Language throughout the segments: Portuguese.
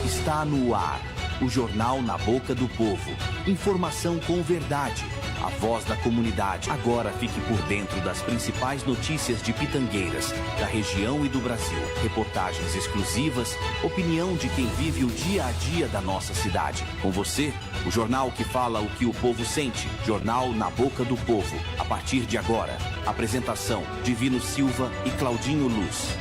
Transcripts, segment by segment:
Está no ar, o Jornal na Boca do Povo. Informação com verdade. A voz da comunidade. Agora fique por dentro das principais notícias de Pitangueiras, da região e do Brasil. Reportagens exclusivas, opinião de quem vive o dia a dia da nossa cidade. Com você, o jornal que fala o que o povo sente. Jornal na Boca do Povo. A partir de agora, apresentação Divino Silva e Claudinho Luz.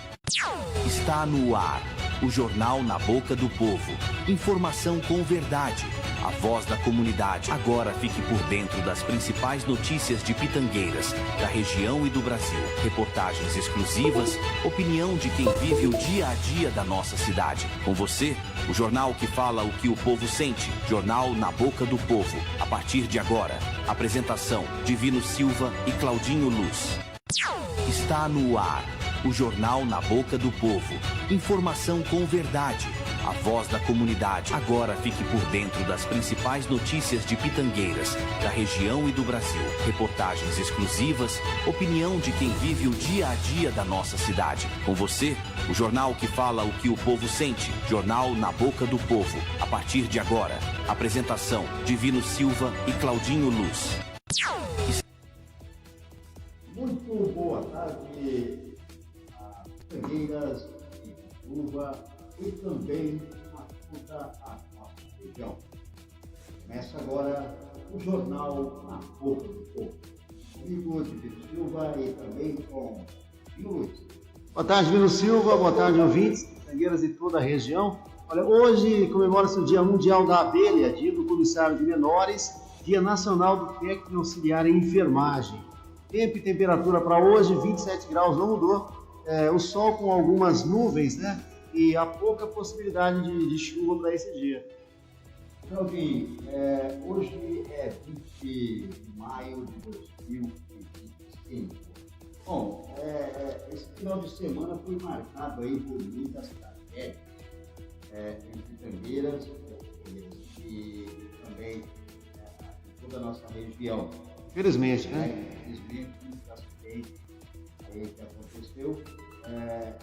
Está no ar, o Jornal na Boca do Povo. Informação com verdade. A voz da comunidade. Agora fique por dentro das principais notícias de Pitangueiras, da região e do Brasil. Reportagens exclusivas, opinião de quem vive o dia a dia da nossa cidade. Com você, o jornal que fala o que o povo sente. Jornal na Boca do Povo. A partir de agora, apresentação Divino Silva e Claudinho Luz. Está no ar, o Jornal na Boca do Povo. Informação com verdade. A voz da comunidade. Agora fique por dentro das principais notícias de Pitangueiras, da região e do Brasil. Reportagens exclusivas, opinião de quem vive o dia a dia da nossa cidade. Com você, o jornal que fala o que o povo sente. Jornal na Boca do Povo. A partir de agora, apresentação Divino Silva e Claudinho Luz. Muito boa tarde a Pitangueiras e Uva e também a toda a nossa região. Começa agora o Jornal na Boca do Povo. Comigo, Divino Silva, e também com Divino Luiz. Boa tarde, Divino Silva. Boa tarde, ouvintes, Pitangueiras e toda a região. Olha, hoje comemora-se o Dia Mundial da Abelha, Dia do Comissário de Menores, Dia Nacional do Técnico Auxiliar em Enfermagem. Tempo e temperatura para hoje, 27 graus, não mudou. O sol com algumas nuvens, né? E há pouca possibilidade de chuva para esse dia. Claudinho, hoje é 20 de maio de 2025. Bom, esse final de semana foi marcado aí por muitas tragédias em Pitangueiras e também em toda a nossa região. Infelizmente, né? Infelizmente, muitos acidentes aí que aconteceu.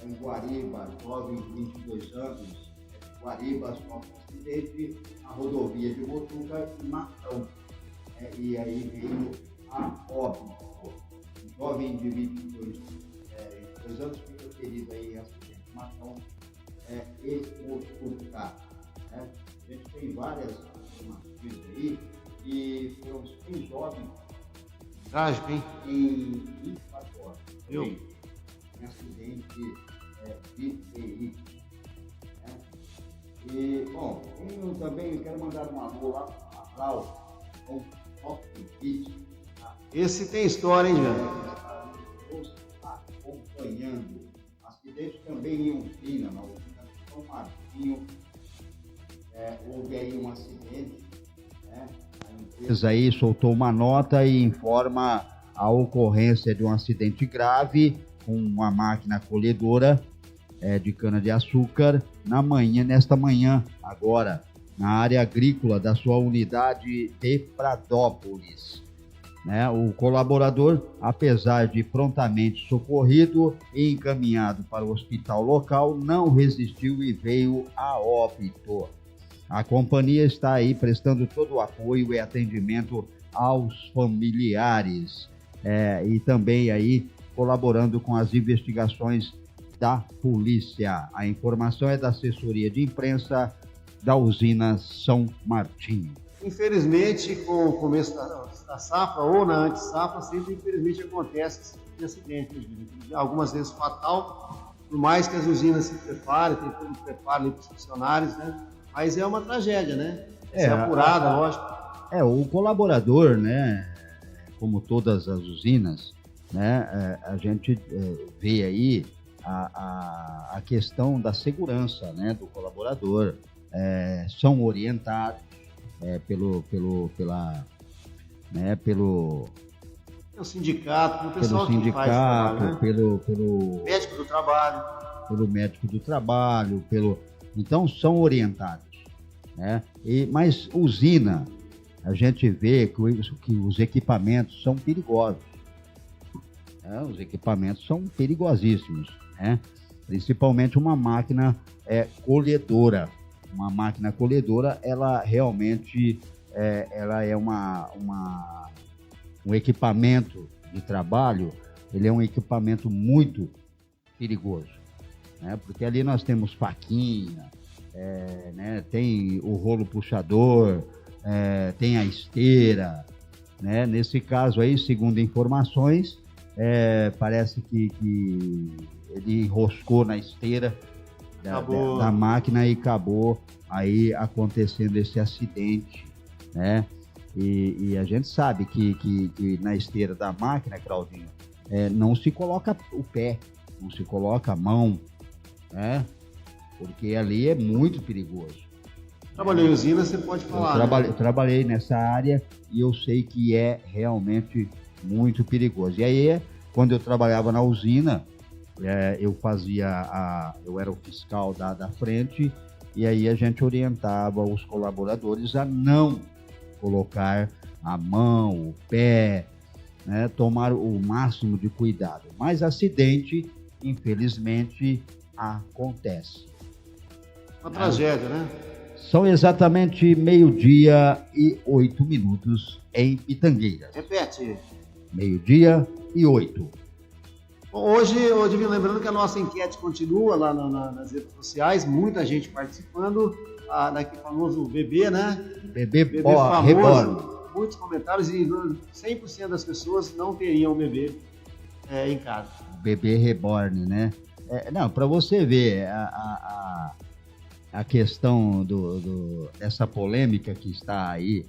Em Guariba, jovem de 22 anos, Guariba sofre um acidente na rodovia de Botuca e Matão. E aí veio a óbito. Um jovem de 22 anos ficou ferido aí em acidente de Matão e Botuca. A gente tem várias informações aí e foram 100 jovens Trágico, hein? em 24 horas. Eu? Em acidente de veículo. Né? E, bom, eu também quero mandar um alô lá para a Clau, com o Cockpit. Esse tem história, hein, Jânio? Está acompanhando. Acidente também em Umbina, na usina de São Martinho. Houve aí um acidente, né? A empresa aí soltou uma nota e informa a ocorrência de um acidente grave com uma máquina colhedora de cana-de-açúcar nesta manhã, agora, na área agrícola da sua unidade de Pradópolis. Né? O colaborador, apesar de prontamente socorrido e encaminhado para o hospital local, não resistiu e veio a óbito. A companhia está aí prestando todo o apoio e atendimento aos familiares e também aí colaborando com as investigações da polícia. A informação é da assessoria de imprensa da usina São Martinho. Infelizmente, com o começo da safra ou na antessafra, sempre infelizmente acontece esse tipo de acidente. Algumas vezes fatal, por mais que as usinas se preparem, tem todo o preparo para os funcionários, né? Mas é uma tragédia, né? É apurada, lógico. O colaborador, né? Como todas as usinas, né? A gente vê aí a questão da segurança, né? Do colaborador. São orientados pelo sindicato, pelo pessoal que faz trabalho, né? pelo médico do trabalho. Pelo médico do trabalho, então são orientados, né? Mas usina, a gente vê que os equipamentos são perigosos, né? Os equipamentos são perigosíssimos, né? Principalmente uma máquina colhedora. Uma máquina colhedora, ela realmente ela é um equipamento de trabalho, ele é um equipamento muito perigoso. Né? Porque ali nós temos faquinha, né? Tem o rolo puxador, tem a esteira, né? Nesse caso aí, segundo informações, parece que ele enroscou na esteira da máquina e acabou aí acontecendo esse acidente, né? E a gente sabe que na esteira da máquina, Claudinho, não se coloca o pé, não se coloca a mão, né? Porque ali é muito perigoso. Trabalhou em usina, você pode falar. Eu trabalhei nessa área e eu sei que é realmente muito perigoso. E aí, quando eu trabalhava na usina, eu era o fiscal da frente, e aí a gente orientava os colaboradores a não colocar a mão, o pé, né? Tomar o máximo de cuidado. Mas acidente, infelizmente, acontece. Uma tragédia, né? São exatamente 12:08 em Pitangueiras. Repete. 12:08. Hoje, lembrando que a nossa enquete continua lá nas redes sociais, muita gente participando, daquele famoso bebê, né? Bebê famoso, reborn. Muitos comentários e 100% das pessoas não teriam bebê em casa. Bebê reborn, né? Para você ver a questão dessa polêmica que está aí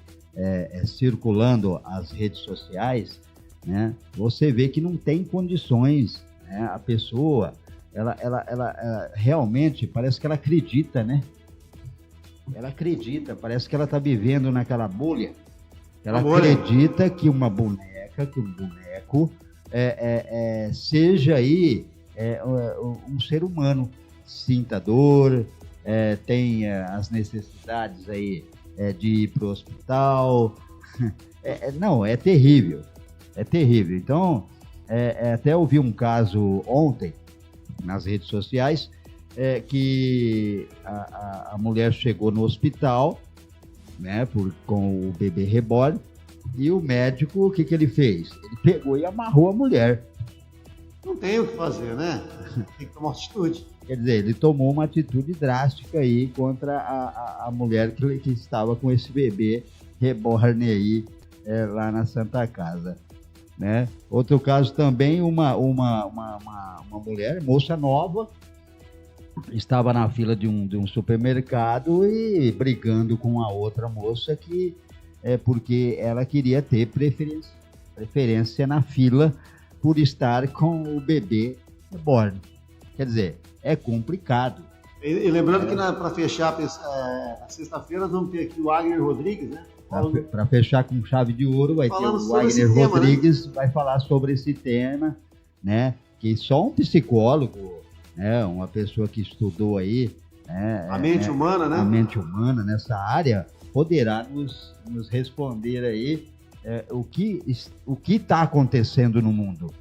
circulando as redes sociais, né? Você vê que não tem condições, né? A pessoa, ela realmente parece que ela acredita, né? Ela acredita, parece que ela está vivendo naquela bolha. Ela acredita que uma boneca, que um boneco seja aí um ser humano, sinta dor, tenha as necessidades aí de ir para o hospital. Não, é terrível. É terrível. Então, até ouvi um caso ontem nas redes sociais que a mulher chegou no hospital, né, com o bebê reborn, e o médico, o que ele fez? Ele pegou e amarrou a mulher. Não tem o que fazer, né? Tem que tomar uma atitude. Quer dizer, ele tomou uma atitude drástica aí contra a mulher que estava com esse bebê reborn aí lá na Santa Casa, né? Outro caso também, uma mulher, moça nova, estava na fila de um supermercado e brigando com a outra moça porque ela queria ter preferência na fila por estar com o bebê reborn. Quer dizer, é complicado. E lembrando que para fechar na sexta-feira nós vamos ter aqui o Wagner Rodrigues, né? Para fechar com chave de ouro, vai ter o Wagner Rodrigues, né? Vai falar sobre esse tema, né? Que só um psicólogo, né? Uma pessoa que estudou aí, né? A mente humana, né? A mente humana nessa área poderá nos responder aí o que está acontecendo no mundo,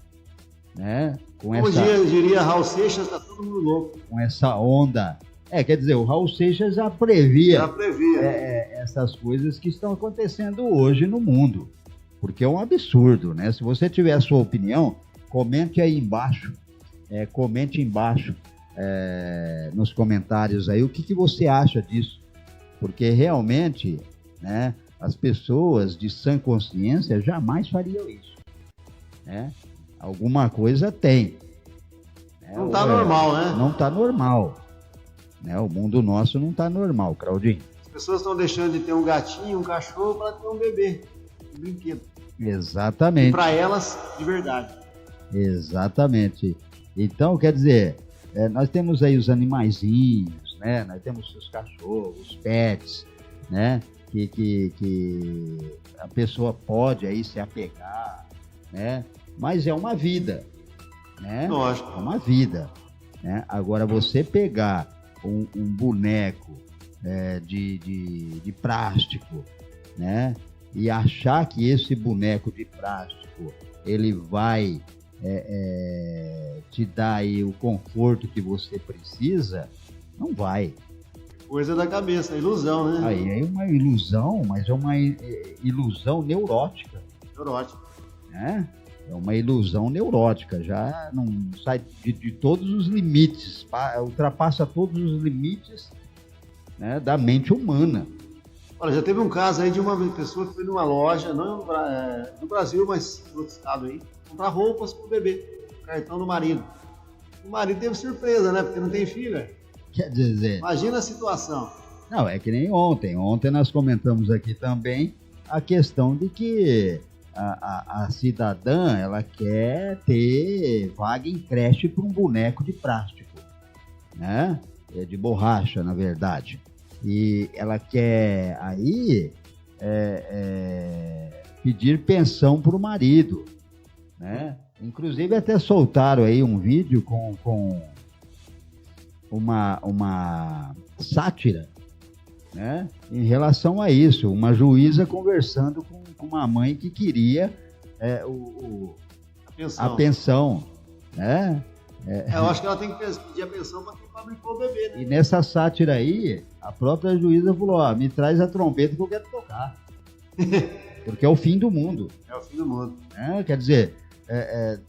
né? Como diria Raul Seixas, está todo mundo louco. Com essa onda. Quer dizer, o Raul Seixas já previa. Essas coisas que estão acontecendo hoje no mundo. Porque é um absurdo, né? Se você tiver a sua opinião, comente aí embaixo. Comente embaixo nos comentários aí o que você acha disso. Porque realmente, né, as pessoas de sã consciência jamais fariam isso, né? Alguma coisa tem. Não está normal, né? Não está normal. Né? O mundo nosso não está normal, Claudinho. As pessoas estão deixando de ter um gatinho, um cachorro para ter um bebê, um brinquedo. Exatamente. E para elas, de verdade. Exatamente. Então, quer dizer, nós temos aí os animaizinhos, né? Nós temos os cachorros, os pets, né? Que a pessoa pode aí se apegar, né? Mas é uma vida, né? Lógico. É uma vida, né? Agora, você pegar um boneco de plástico, né? E achar que esse boneco de plástico ele vai te dar aí o conforto que você precisa, não vai. Coisa da cabeça, ilusão, né? Aí é uma ilusão, mas é uma ilusão neurótica. Né? É uma ilusão neurótica, já não sai de todos os limites, ultrapassa todos os limites, né, da mente humana. Olha, já teve um caso aí de uma pessoa que foi numa loja, não no Brasil, mas no outro estado aí, comprar roupas para o bebê, cartão do marido. O marido teve surpresa, né, porque não tem filha. Quer dizer... Imagina a situação. Não, é que nem ontem. Ontem nós comentamos aqui também a questão de que a cidadã, ela quer ter vaga em creche para um boneco de plástico, né? De borracha, na verdade. E ela quer aí pedir pensão para o marido, né? Inclusive até soltaram aí um vídeo com uma sátira, né, em relação a isso, uma juíza conversando com uma mãe que queria a pensão, né? Eu acho que ela tem que pedir a pensão para quem fabricou o bebê, né? E nessa sátira aí, a própria juíza falou, me traz a trombeta que eu quero tocar. Porque é o fim do mundo. É o fim do mundo. Quer dizer,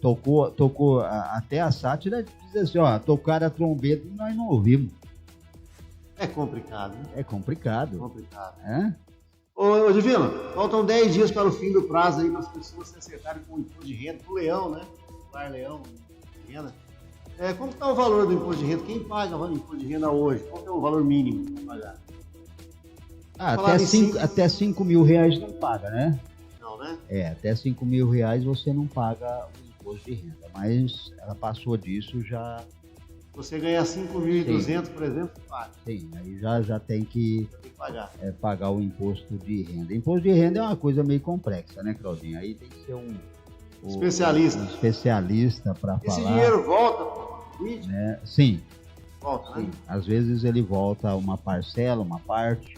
tocou até a sátira, diz assim, tocaram a trombeta e nós não ouvimos. É complicado, né? É complicado. Ô, Divino, faltam 10 dias para o fim do prazo aí para as pessoas se acertarem com o imposto de renda, com o leão, né? Leão, renda. Como está o valor do imposto de renda? Quem paga o imposto de renda hoje? Qual é o valor mínimo para pagar? Até 5 mil reais não paga, né? Não, né? Até 5 mil reais você não paga o imposto de renda, mas ela passou disso já... Você ganhar 5.200, por exemplo, paga. Sim, aí já tem que pagar o imposto de renda. Imposto de renda é uma coisa meio complexa, né, Claudinho? Aí tem que ser um especialista para falar. Esse dinheiro volta para o contribuinte? Sim. Volta, né? Sim. Às vezes ele volta uma parcela, uma parte,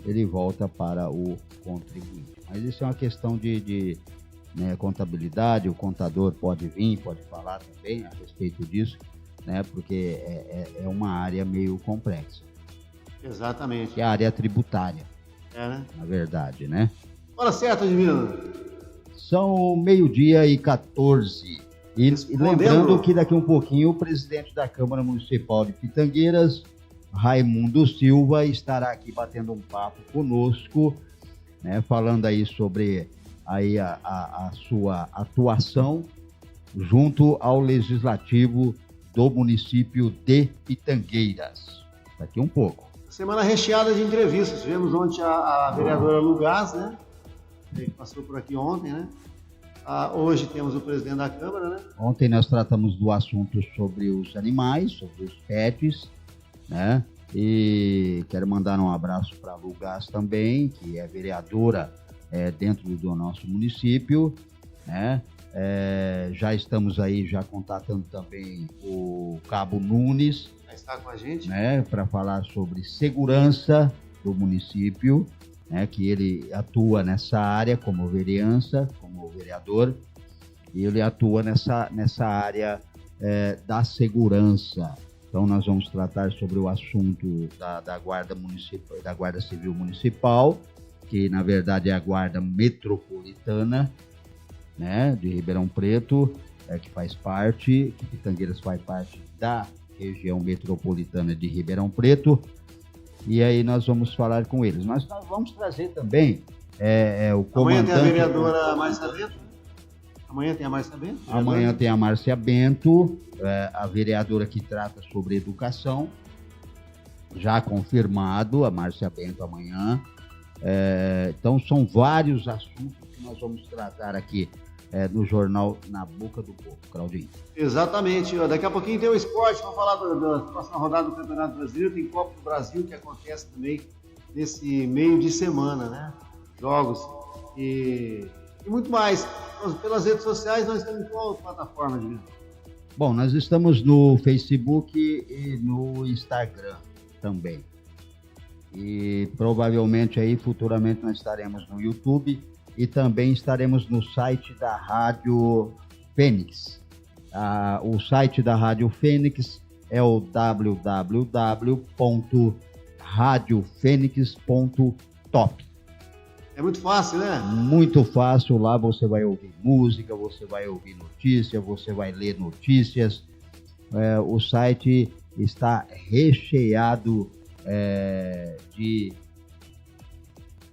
ele volta para o contribuinte. Mas isso é uma questão de contabilidade, o contador pode vir, pode falar também a respeito disso, né? Porque é uma área meio complexa. Exatamente. Que é a área tributária. Né? Na verdade, né? Hora certa, Divino. São 12h14. E lembrando que daqui um pouquinho o presidente da Câmara Municipal de Pitangueiras, Raimundo Silva, estará aqui batendo um papo conosco né, falando aí sobre aí a sua atuação junto ao Legislativo do município de Pitangueiras. Daqui um pouco. Semana recheada de entrevistas. Tivemos ontem a vereadora Lugaz, né? Que passou por aqui ontem, né? Hoje temos o presidente da Câmara, né? Ontem nós tratamos do assunto sobre os animais, sobre os pets, né? E quero mandar um abraço para a Lugaz também, que é vereadora dentro do nosso município, né? Já estamos aí já contatando também o Cabo Nunes, já está com a gente, né, para falar sobre segurança do município, né, que ele atua nessa área como vereança, como vereador, e ele atua nessa área da segurança. Então nós vamos tratar sobre o assunto da Guarda Municipal, da Guarda Civil Municipal, que na verdade é a Guarda Metropolitana, né, de Ribeirão Preto, que faz parte, que Pitangueiras faz parte da região metropolitana de Ribeirão Preto, e aí nós vamos falar com eles. Mas nós vamos trazer também o comandante... Amanhã tem a vereadora Márcia Bento? Amanhã tem a Márcia Bento? Amanhã tem a Márcia Bento, a vereadora que trata sobre educação, já confirmado, a Márcia Bento amanhã. Então são vários assuntos que nós vamos tratar aqui no jornal Na Boca do Povo, Claudinho. Exatamente. Daqui a pouquinho tem o esporte, vamos falar da próxima rodada do Campeonato Brasileiro, tem Copa do Brasil que acontece também nesse meio de semana, né? Jogos e muito mais. Pelas redes sociais nós estamos em qual plataforma, Divino? Bom, nós estamos no Facebook e no Instagram também. E provavelmente aí futuramente nós estaremos no YouTube e também estaremos no site da Rádio Fênix. O site da Rádio Fênix é o www.radiofenix.top. É muito fácil, né? Muito fácil. Lá você vai ouvir música, você vai ouvir notícia, você vai ler notícias. O site está recheado de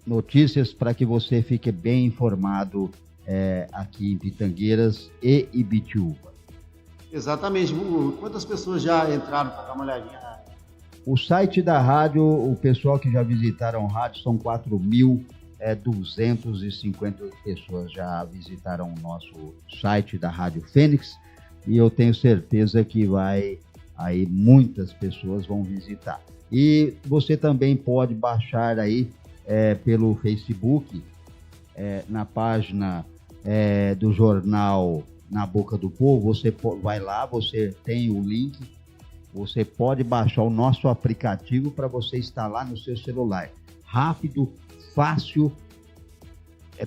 notícias para que você fique bem informado aqui em Pitangueiras e Ibitiúba. Exatamente. Quantas pessoas já entraram para dar uma olhadinha? O site da rádio, o pessoal que já visitaram a rádio, são 4.250 pessoas já visitaram o nosso site da Rádio Fênix, e eu tenho certeza que aí muitas pessoas vão visitar. E você também pode baixar aí pelo Facebook, na página do jornal Na Boca do Povo. Você vai lá, você tem o link, você pode baixar o nosso aplicativo para você instalar no seu celular. Rápido, fácil,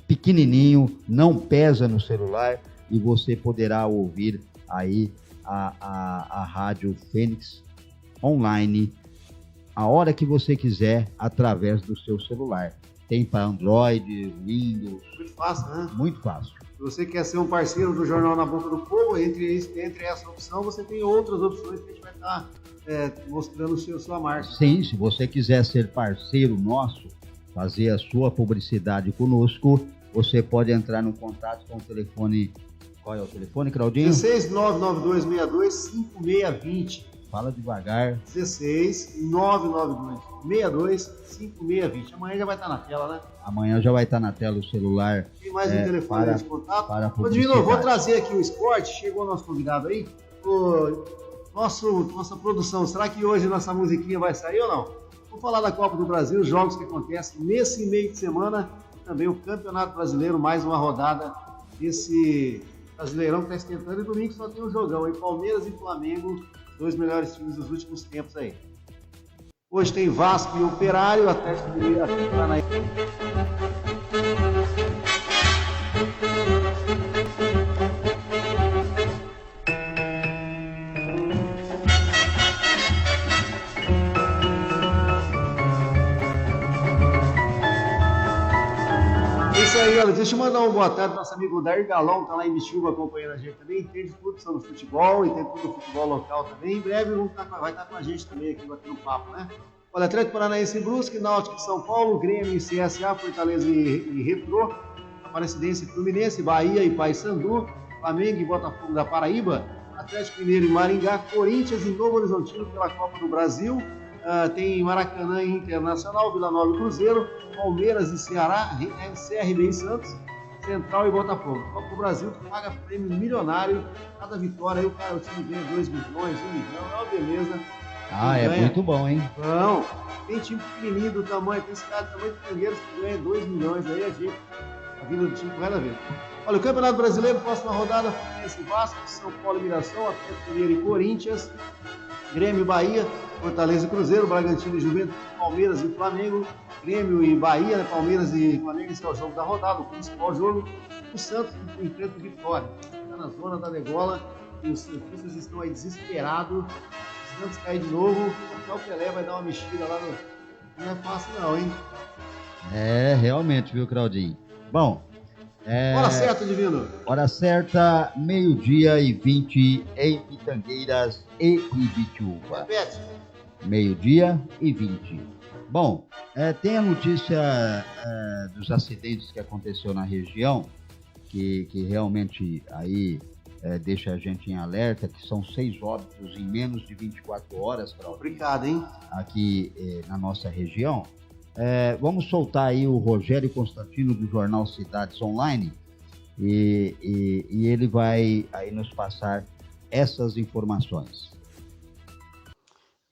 pequenininho, não pesa no celular, e você poderá ouvir aí a Rádio Fênix online a hora que você quiser, através do seu celular. Tem para Android, Windows. Muito fácil, né? Muito fácil. Se você quer ser um parceiro do Jornal Na Boca do Povo, entre essa opção, você tem outras opções que a gente vai estar mostrando sua marca. Sim, se você quiser ser parceiro nosso, fazer a sua publicidade conosco, você pode entrar no contato com o telefone. Qual é o telefone, Claudinho? 16992625620. Fala devagar. 16992625620. Amanhã já vai estar na tela, né? Amanhã já vai estar na tela o celular. Tem mais um telefone de contato? Para Divino, vou trazer aqui o esporte. Chegou o nosso convidado aí. Nossa produção, será que hoje nossa musiquinha vai sair ou não? Vou falar da Copa do Brasil, os jogos que acontecem nesse meio de semana. Também o Campeonato Brasileiro, mais uma rodada desse Brasileirão que está esquentando. E domingo só tem um jogão aí, Palmeiras e Flamengo. 2 melhores times dos últimos tempos aí. Hoje tem Vasco e Operário, Atlético Paranaense. Isso aí, olha, deixa eu mandar uma boa tarde pro nosso amigo Dair Galão, tá lá em Bichuva acompanhando a gente também, entende tudo sobre futebol, entende tudo do futebol local também. Em breve vai estar com a gente também aqui batendo papo, né? Olha, Atlético Paranaense e Brusque, Náutico de São Paulo, Grêmio e CSA, Fortaleza e Retrô, Aparecidense e Fluminense, Bahia e Paysandu, Flamengo e Botafogo da Paraíba, Atlético Mineiro e Maringá, Corinthians e Novo Horizontino pela Copa do Brasil, tem Maracanã e Internacional, Vila Nova e Cruzeiro, Palmeiras e Ceará, CRB e Santos, Central e Botafogo. Copa do Brasil que paga prêmio milionário, cada vitória aí o time ganha 2 milhões, 1 milhão, é uma beleza. É muito bom, hein? Não, tem time pequenininho do tamanho, tem cidade do tamanho de Pinheiros que ganha 2 milhões, aí a vida do time corre a ver. Olha, o Campeonato Brasileiro, próxima rodada, Fluminense e Vasco, São Paulo e Mirassol, Atlético Mineiro e Corinthians, Grêmio e Bahia, Fortaleza e Cruzeiro, Bragantino e Juventude, Palmeiras e Flamengo, Grêmio e Bahia, né? Palmeiras e Flamengo, esse é o jogo da rodada, o principal jogo. O Santos enfrenta o Vitória, está na zona da degola, e os santistas estão aí desesperados. Se o Santos cair de novo, até o Pelé vai dar uma mexida lá no... Não é fácil não, hein? Realmente, viu, Claudinho? Bom... Hora certa, Divino. Hora certa, 12h20 em Pitangueiras e Ibitiúba. Repete. 12h20. Bom, tem a notícia dos acidentes que aconteceu na região, que realmente aí deixa a gente em alerta, que são 6 óbitos em menos de 24 horas. Obrigado, hein? Aqui na nossa região. Vamos soltar aí o Rogério Constantino do Jornal Cidades Online e ele vai aí nos passar essas informações.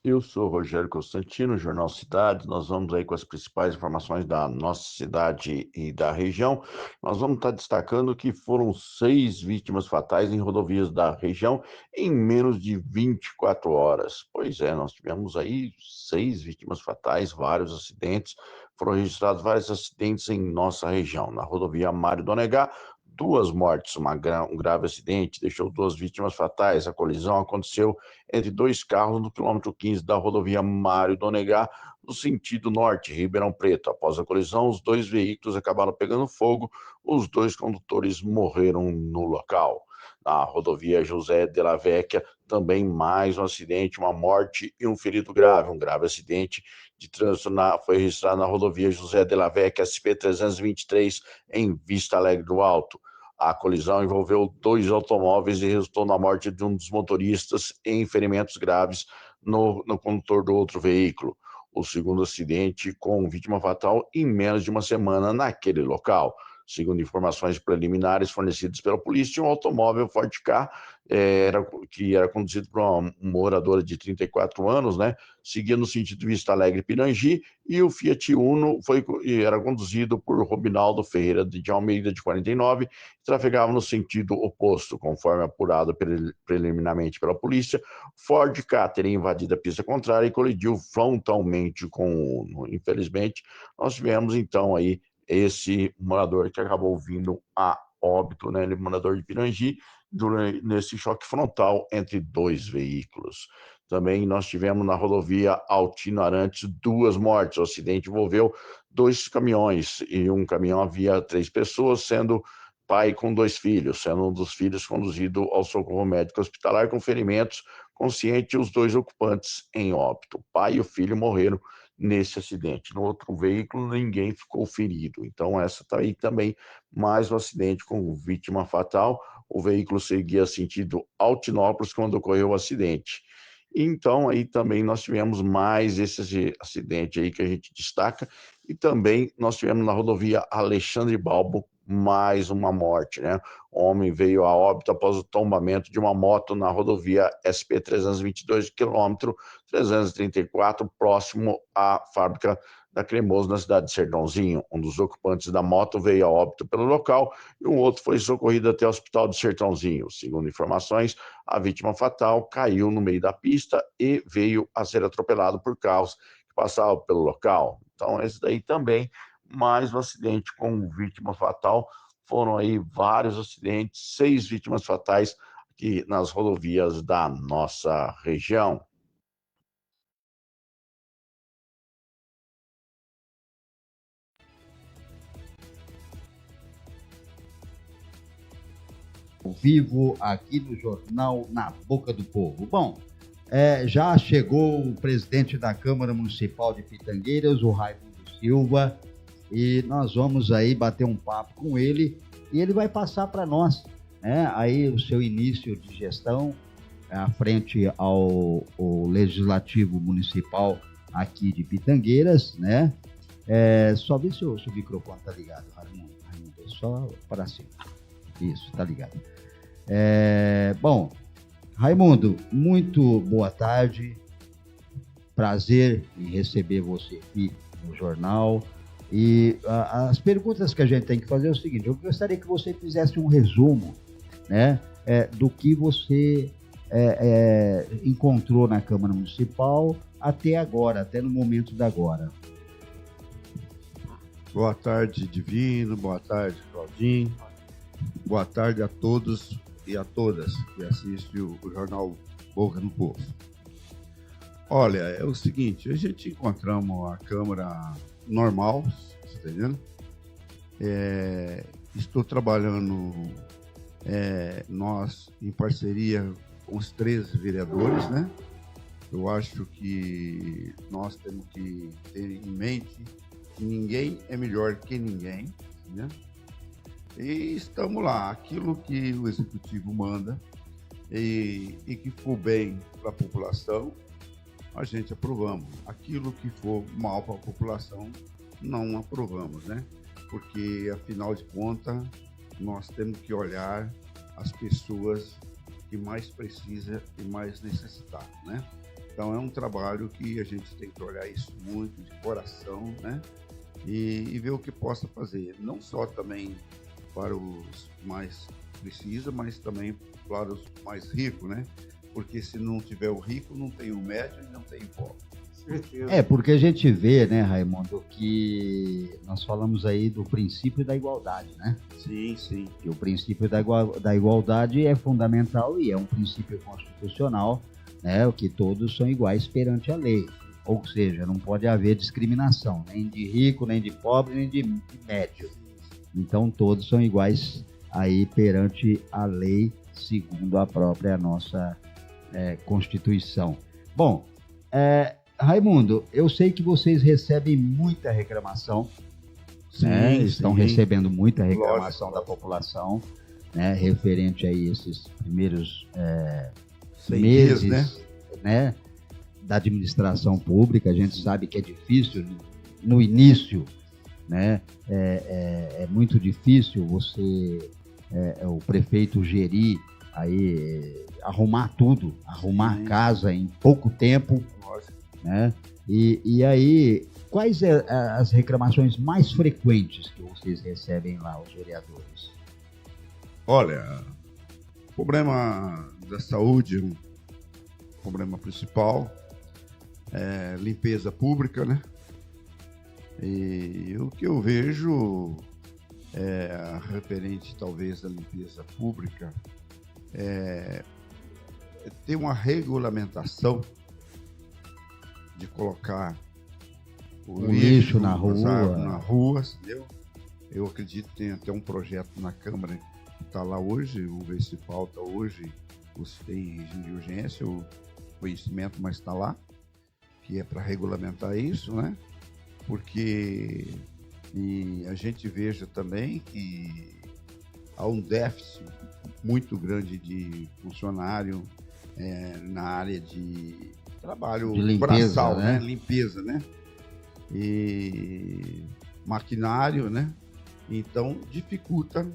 Eu sou Rogério Constantino, Jornal Cidades. Nós vamos aí com as principais informações da nossa cidade e da região. Nós vamos estar destacando que foram 6 vítimas fatais em rodovias da região em menos de 24 horas. Pois é, nós tivemos aí 6 vítimas fatais, vários acidentes. Foram registrados vários acidentes em nossa região. Na rodovia Mário Donegá, 2 mortes, um grave acidente deixou 2 vítimas fatais. A colisão aconteceu entre 2 carros no quilômetro 15 da rodovia Mário Donegá, no sentido norte, Ribeirão Preto. Após a colisão, os 2 veículos acabaram pegando fogo, os 2 condutores morreram no local. Na rodovia José de la Vecchia, também mais um acidente, uma morte e um ferido grave. Um grave acidente de trânsito foi registrado na rodovia José de la Vecchia, SP-323, em Vista Alegre do Alto. A colisão envolveu 2 automóveis e resultou na morte de um dos motoristas e ferimentos graves no condutor do outro veículo. O segundo acidente com vítima fatal em menos de uma semana naquele local. Segundo informações preliminares fornecidas pela polícia, um automóvel Ford Ka, que era conduzido por uma moradora de 34 anos, né, seguia no sentido Vista Alegre-Pirangi, e o Fiat Uno era conduzido por Robinaldo Ferreira de Almeida, de 49, que trafegava no sentido oposto. Conforme apurado preliminarmente pela polícia, Ford Ka teria invadido a pista contrária e colidiu frontalmente com o Uno. Infelizmente, nós tivemos então aí esse morador que acabou vindo a óbito, né? Ele é morador de Pirangi, nesse choque frontal entre 2 veículos. Também nós tivemos na rodovia Altino Arantes 2 mortes. O acidente envolveu 2 caminhões, e um caminhão havia 3 pessoas, sendo pai com 2 filhos, sendo um dos filhos conduzido ao socorro médico hospitalar com ferimentos, consciente, os 2 ocupantes em óbito. O pai e o filho morreram nesse acidente. No outro veículo, ninguém ficou ferido. Então, essa tá aí também mais um acidente com vítima fatal. O veículo seguia sentido Altinópolis quando ocorreu o acidente. Então, aí também nós tivemos mais esse acidente aí que a gente destaca. E também nós tivemos na rodovia Alexandre Balbo mais uma morte, né? O homem veio a óbito após o tombamento de uma moto na rodovia SP-322, quilômetro 334, próximo à fábrica da Cremoso, na cidade de Sertãozinho. Um dos ocupantes da moto veio a óbito pelo local e um outro foi socorrido até o hospital de Sertãozinho. Segundo informações, a vítima fatal caiu no meio da pista e veio a ser atropelado por carros que passavam pelo local. Então, esse daí também, mais um acidente com vítima fatal. Foram aí vários acidentes, 6 vítimas fatais aqui nas rodovias da nossa região. Vivo aqui no Jornal Na Boca do Povo. Bom, Já chegou o presidente da Câmara Municipal de Pitangueiras, o Raimundo Silva, e nós vamos aí bater um papo com ele, e ele vai passar para nós, né, aí o seu início de gestão à frente ao Legislativo Municipal aqui de Pitangueiras, né? Só ver se o microfone tá ligado, Raimundo, só para cima. Isso, tá ligado. Bom, Raimundo, muito boa tarde. Prazer em receber você aqui no jornal. E as perguntas que a gente tem que fazer é o seguinte: eu gostaria que você fizesse um resumo, né, do que você encontrou na Câmara Municipal até agora, até no momento da agora. Boa tarde, Divino. Boa tarde, Claudinho. Boa tarde a todos e a todas que assistem o jornal Boca no Povo. Olha, é o seguinte, a gente encontramos a Câmara normal, tá entendendo? Estou trabalhando, nós, em parceria com os 13 vereadores, né? Eu acho que nós temos que ter em mente que ninguém é melhor que ninguém, né? E estamos lá, aquilo que o Executivo manda e que for bem para a população, a gente aprovamos. Aquilo que for mal para a população, não aprovamos, né? Porque, afinal de contas, nós temos que olhar as pessoas que mais precisam e mais necessitam, né? Então, é um trabalho que a gente tem que olhar isso muito de coração, né? E ver o que possa fazer, não só também para os mais precisam, mas também para os mais ricos, né? Porque se não tiver o rico, não tem o médio e não tem o pobre. Certeza. Porque a gente vê, né, Raimundo, que nós falamos aí do princípio da igualdade, né? Sim, sim. Que o princípio da igualdade é fundamental e é um princípio constitucional, né? O que todos são iguais perante a lei. Ou seja, não pode haver discriminação, nem de rico, nem de pobre, nem de médio. Então, todos são iguais aí perante a lei, segundo a própria nossa Constituição. Bom, Raimundo, eu sei que vocês recebem muita reclamação, Sim, né? Estão sim. recebendo muita reclamação Lógico. da população, né? Referente a esses primeiros 100 meses, dias, né? Da administração pública. A gente sabe que é difícil no início, né? É muito difícil você, o prefeito gerir aí, arrumar tudo, arrumar Sim. a casa em pouco tempo, Lógico. né? E aí, quais as reclamações mais frequentes que vocês recebem lá, os vereadores? Olha, o problema da saúde, o problema principal é limpeza pública, né? E o que eu vejo referente talvez à limpeza pública ter uma regulamentação de colocar o lixo na as rua. árvores na rua, entendeu? Eu acredito que tem até um projeto na Câmara que está lá hoje, vamos ver se falta hoje, ou se tem regime de urgência ou conhecimento, mas está lá, que é para regulamentar isso, né? Porque a gente veja também que há um déficit muito grande de funcionário na área de trabalho De limpeza, braçal, né? Limpeza, né? E maquinário, né? Então, dificulta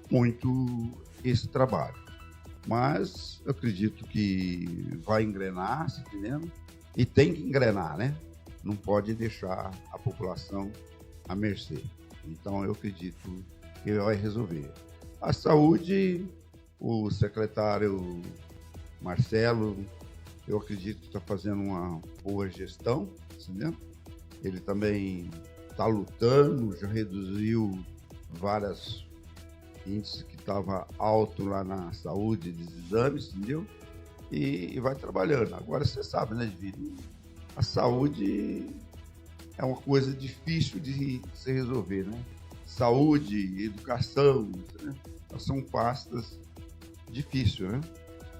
muito esse trabalho. Mas eu acredito que vai engrenar, se entendendo? E tem que engrenar, né? Não pode deixar a população à mercê. Então, eu acredito que vai resolver. A saúde, o secretário Marcelo, eu acredito que está fazendo uma boa gestão, entendeu? Ele também está lutando, já reduziu vários índices que estavam alto lá na saúde dos exames, entendeu? E vai trabalhando. Agora você sabe, né, Divino? A saúde é uma coisa difícil de se resolver, né? Saúde, educação, né? São pastas difíceis, né?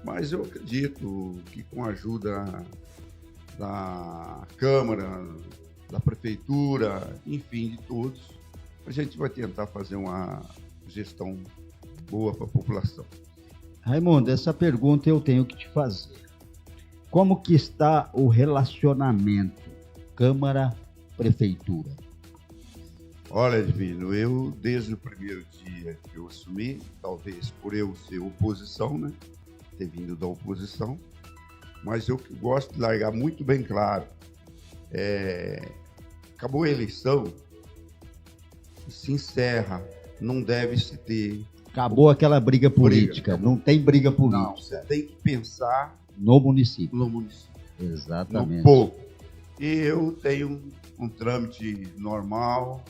Mas eu acredito que com a ajuda da Câmara, da Prefeitura, enfim, de todos, a gente vai tentar fazer uma gestão boa para a população. Raimundo, essa pergunta eu tenho que te fazer. Como que está o relacionamento Câmara-Prefeitura? Olha, Divino, eu desde o primeiro dia que eu assumi, talvez por eu ser oposição, né, ter vindo da oposição, mas eu gosto de largar muito bem claro, acabou a eleição, se encerra, não deve se ter... Acabou aquela briga política, não tem briga política. Não, você tem que pensar no município. No município. Exatamente. No povo. E eu tenho um trâmite normal,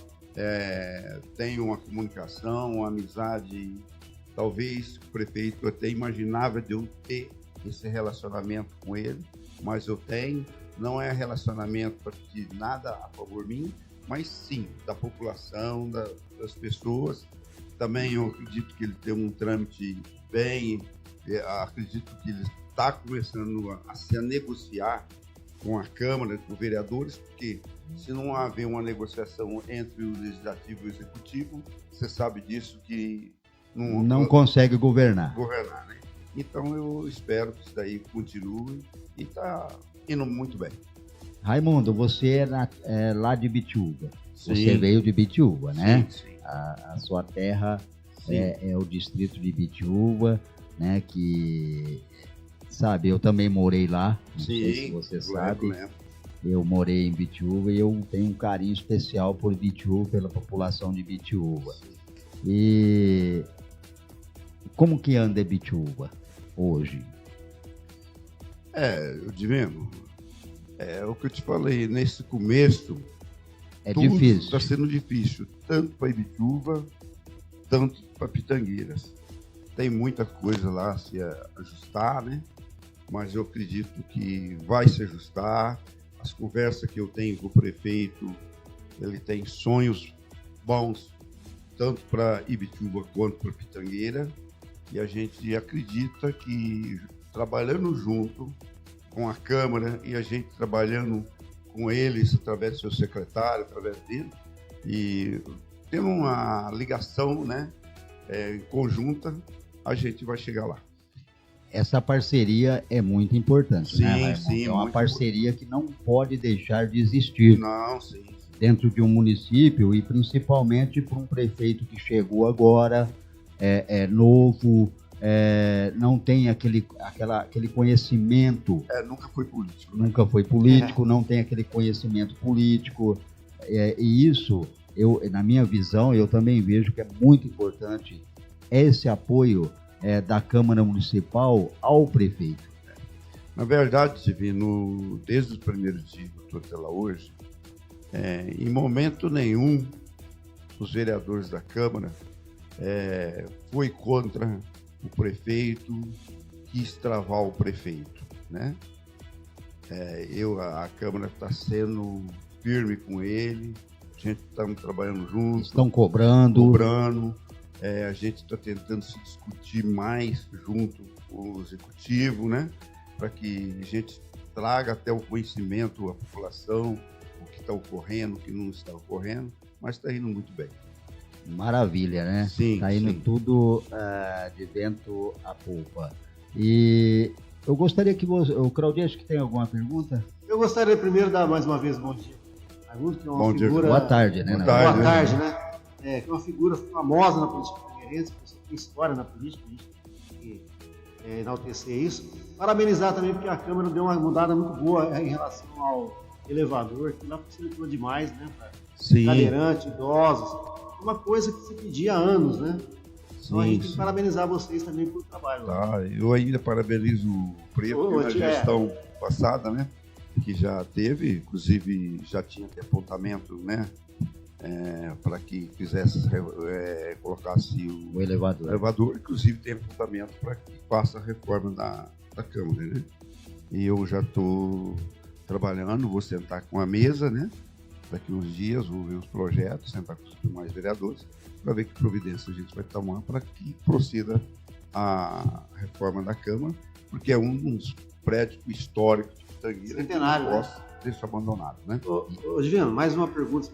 tenho uma comunicação, uma amizade, talvez o prefeito até imaginava de eu ter esse relacionamento com ele, mas eu tenho, não é relacionamento para pedir nada a favor de mim, mas sim da população, das pessoas. Também eu acredito que ele tem um trâmite bem, acredito que ele está começando a negociar com a Câmara, com os vereadores, porque se não haver uma negociação entre o Legislativo e o Executivo, você sabe disso que não consegue governar. Né? Então eu espero que isso daí continue e está indo muito bem. Raimundo, você é lá de Bitiúba. Sim. Você veio de Bitiúba, né? Sim. A sua terra é o distrito de Bitiúba, né? Que, sabe, eu também morei lá, não sei se você sabe. Eu morei em Bitiúba e eu tenho um carinho especial por Bitiúba, pela população de Bitiúba. E como que anda Bitiúba hoje? Divino, é o que eu te falei, nesse começo, difícil. Está sendo difícil, tanto para Ibituba, tanto para Pitangueiras. Tem muita coisa lá a se ajustar, né? Mas eu acredito que vai se ajustar. As conversas que eu tenho com o prefeito, ele tem sonhos bons, tanto para Ibituba quanto para Pitangueira. E a gente acredita que, trabalhando junto com a Câmara e a gente trabalhando com eles, através do seu secretário, através dele, e tendo uma ligação, né, conjunta, a gente vai chegar lá. Essa parceria é muito importante, sim, né? Sim, é uma parceria que não pode deixar de existir. Não, sim. Dentro de um município e principalmente para um prefeito que chegou agora, novo, não tem aquele conhecimento. Nunca foi político. Nunca foi político, não tem aquele conhecimento político. E isso, na minha visão, eu também vejo que é muito importante esse apoio da Câmara Municipal ao prefeito. Na verdade, Divino, desde os primeiros dias que eu estou até lá hoje, em momento nenhum, os vereadores da Câmara foi contra o prefeito, quis travar o prefeito, né? A Câmara está sendo firme com ele, a gente está trabalhando juntos. Estão cobrando. A gente está tentando se discutir mais junto com o Executivo, né? Para que a gente traga até o conhecimento à população, o que está ocorrendo, o que não está ocorrendo, mas está indo muito bem. Maravilha, né? Sim. Está indo tudo de vento a polpa. E eu gostaria que você... O Claudio, acho que tem alguma pergunta? Eu gostaria primeiro de dar mais uma vez bom dia. Raimundo, que é uma figura... Boa tarde, né? Boa tarde, né? Que é uma figura famosa na política pinheirense, você tem história na política, a gente tem que enaltecer isso. Parabenizar também, porque a Câmara deu uma mudada muito boa em relação ao elevador, que lá facilitou demais, né? Para cadeirante, idosos. Uma coisa que se pedia há anos, né? Então a gente tem que parabenizar vocês também pelo trabalho. Eu ainda parabenizo o Preto pela gestão passada, né? Que já teve, inclusive já tinha apontamento, né? Para que fizesse, colocasse o elevador. Inclusive tem apontamento para que faça a reforma da Câmara, né? E eu já estou trabalhando, vou sentar com a mesa, né? Daqui uns dias, vou ver os projetos, sentar com os demais vereadores, para ver que providência a gente vai tomar para que proceda a reforma da Câmara porque é um dos prédios históricos de Pitangueira. Centenário, que posso deixar abandonado, né? Ô, Divino, mais uma pergunta,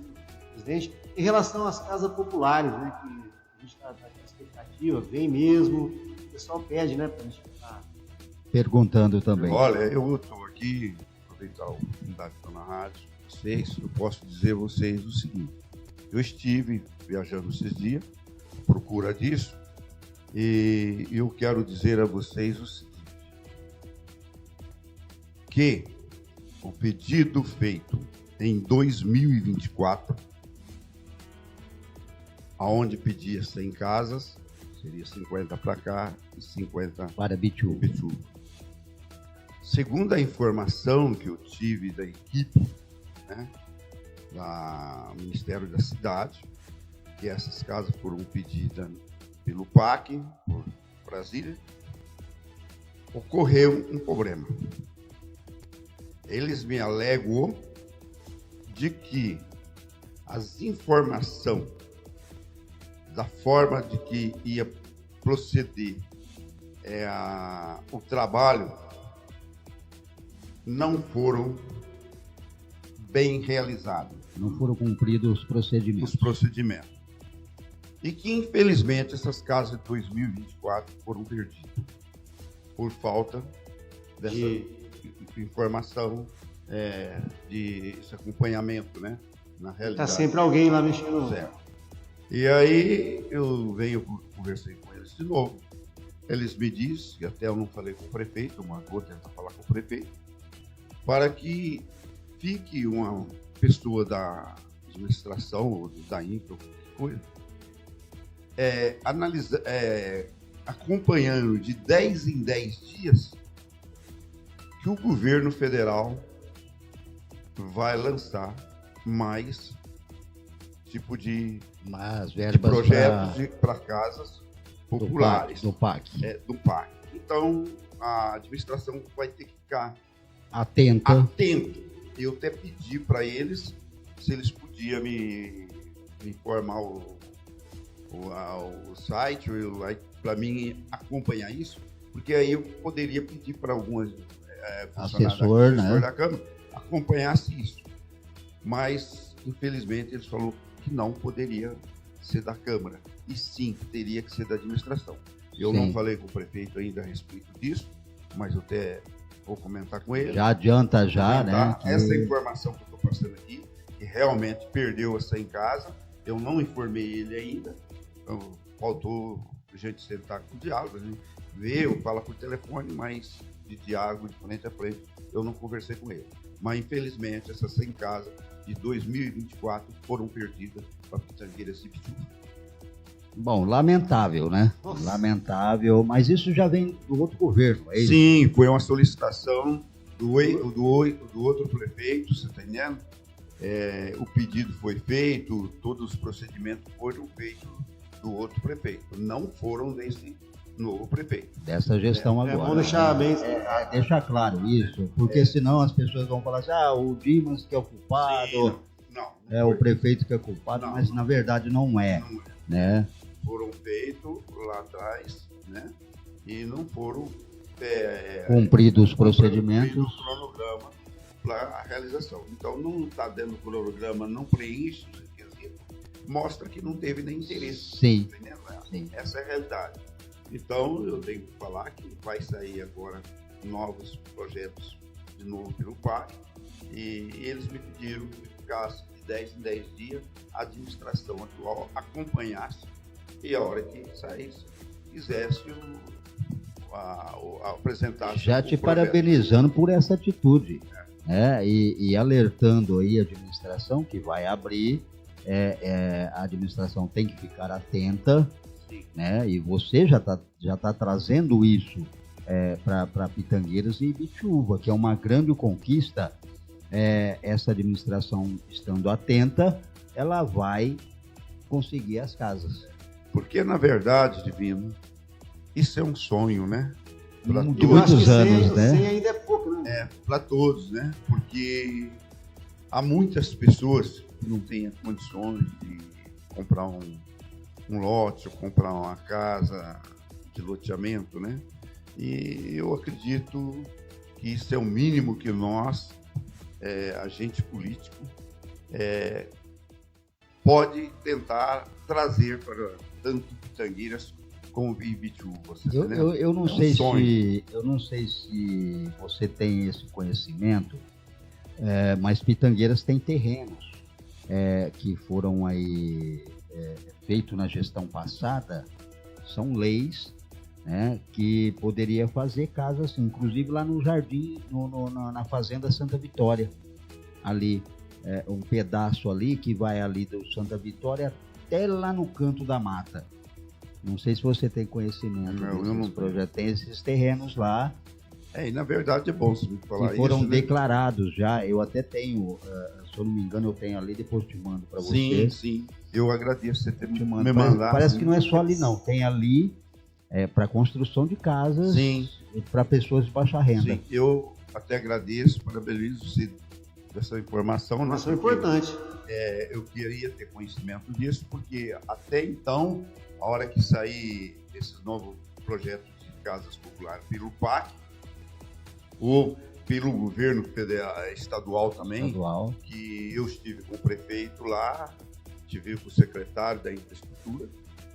presidente. Em relação às casas populares, né, que a gente está com expectativa, vem mesmo, o pessoal pede, né, para a gente estar Perguntando também. Olha, eu estou aqui, aproveitar a oportunidade de estar na rádio, eu posso dizer a vocês o seguinte: eu estive viajando esses dias, à procura disso, e eu quero dizer a vocês o seguinte, que o pedido feito em 2024, aonde pedia 100 casas, seria 50 para cá e 50 para Bituva. Segundo a informação que eu tive da equipe, né, do Ministério da Cidade, que essas casas foram pedidas pelo PAC, por Brasília, ocorreu um problema. Eles me alegam de que as informações da forma de que ia proceder o trabalho não foram bem realizados. Não foram cumpridos os procedimentos. E que, infelizmente, essas casas de 2024 foram perdidas por falta dessa informação, desse acompanhamento, né? Na realidade. Está sempre alguém lá mexendo. Certo. E aí eu conversei com eles de novo. Eles me disseram, e até eu não falei com o prefeito, mas vou tentar falar com o prefeito, para que fique uma pessoa da administração ou da infra, acompanhando de 10 em 10 dias que o governo federal vai lançar mais tipo de projetos para casas populares. Do PAC. Do PAC. Então, a administração vai ter que ficar atento. Eu até pedi para eles se eles podiam me informar o site para mim acompanhar isso, porque aí eu poderia pedir para algumas assessor, né, da Câmara acompanhasse isso. Mas, infelizmente, eles falaram que não poderia ser da Câmara, e sim, teria que ser da administração. Eu não falei com o prefeito ainda a respeito disso, mas eu até vou comentar com ele. Já adianta né? Essa informação que eu estou passando aqui, que realmente perdeu essa em casa, eu não informei ele ainda, então faltou a gente sentar com o diálogo, né? Ver, eu falo por telefone, mas de diálogo, de frente a frente, eu não conversei com ele. Mas, infelizmente, essas 100 casas de 2024 foram perdidas para Pitangueiras e Bituva. Bom, lamentável, né? Nossa. Lamentável, mas isso já vem do outro governo, é isso? Sim, foi uma solicitação do outro prefeito, você está entendendo? O pedido foi feito, todos os procedimentos foram feitos do outro prefeito, não foram desse novo prefeito. Dessa gestão agora. Vamos deixar bem... deixar claro isso, porque senão as pessoas vão falar assim, o Dimas que é o culpado, sim, não o prefeito que é culpado, mas na verdade não é. Né? Foram feitos lá atrás, né? E não foram cumpridos os procedimentos. Cumpridos o cronograma para a realização. Então, não está dando o cronograma, não preenche os requisitos, mostra que não teve nem interesse. Sim. Sim. Essa é a realidade. Então, eu tenho que falar que vai sair agora novos projetos de novo pelo PAC, e eles me pediram que ficasse de 10 em 10 dias, a administração atual acompanhasse, e a hora que saísse, quisesse apresentar. Já te parabenizando por essa atitude, e alertando aí a administração que vai abrir, a administração tem que ficar atenta, né? E você já tá trazendo isso para Pitangueiras e Bituva, que é uma grande conquista. Essa administração estando atenta, ela vai conseguir as casas. Porque, na verdade, Divino, isso é um sonho, né? Para muitos anos, né? 100 ainda é pouco, né? Para todos, né? Porque há muitas pessoas que não têm condições de comprar um lote ou comprar uma casa de loteamento, né? E eu acredito que isso é o mínimo que nós, agente político, pode tentar trazer para tanto Pitangueiras como Ibitiúba. Eu não sei se você tem esse conhecimento, mas Pitangueiras tem terrenos que foram aí feitos na gestão passada, são leis, né, que poderia fazer casas assim, inclusive lá no jardim, na fazenda Santa Vitória, ali, um pedaço ali que vai ali do Santa Vitória até lá no canto da mata. Não sei se você tem conhecimento desses projetos, tem esses terrenos lá. E na verdade é bom você me falar isso. Que foram declarados já, eu até tenho, se eu não me engano, eu tenho ali, depois eu te mando para você. Sim, eu agradeço você ter me mandado. Parece que não é só ali não, tem ali para construção de casas para pessoas de baixa renda. Sim, eu até agradeço, parabenizo você dessa informação. Informação importante. Eu queria ter conhecimento disso, porque até então, a hora que sair esses novos projetos de casas populares pelo PAC, ou pelo governo estadual também, que eu estive com o prefeito lá, estive com o secretário da infraestrutura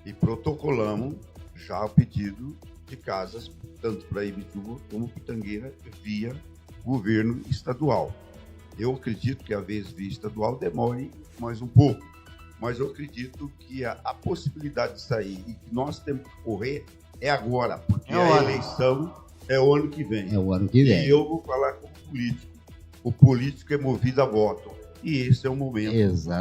e protocolamos já o pedido de casas, tanto para Ibitiúba como Pitangueira, via governo estadual. Eu acredito que a vez via estadual demore mais um pouco, mas eu acredito que a possibilidade de sair e que nós temos que correr é agora, porque a eleição é o ano que vem. E eu vou falar como político. O político é movido a voto. E esse é o momento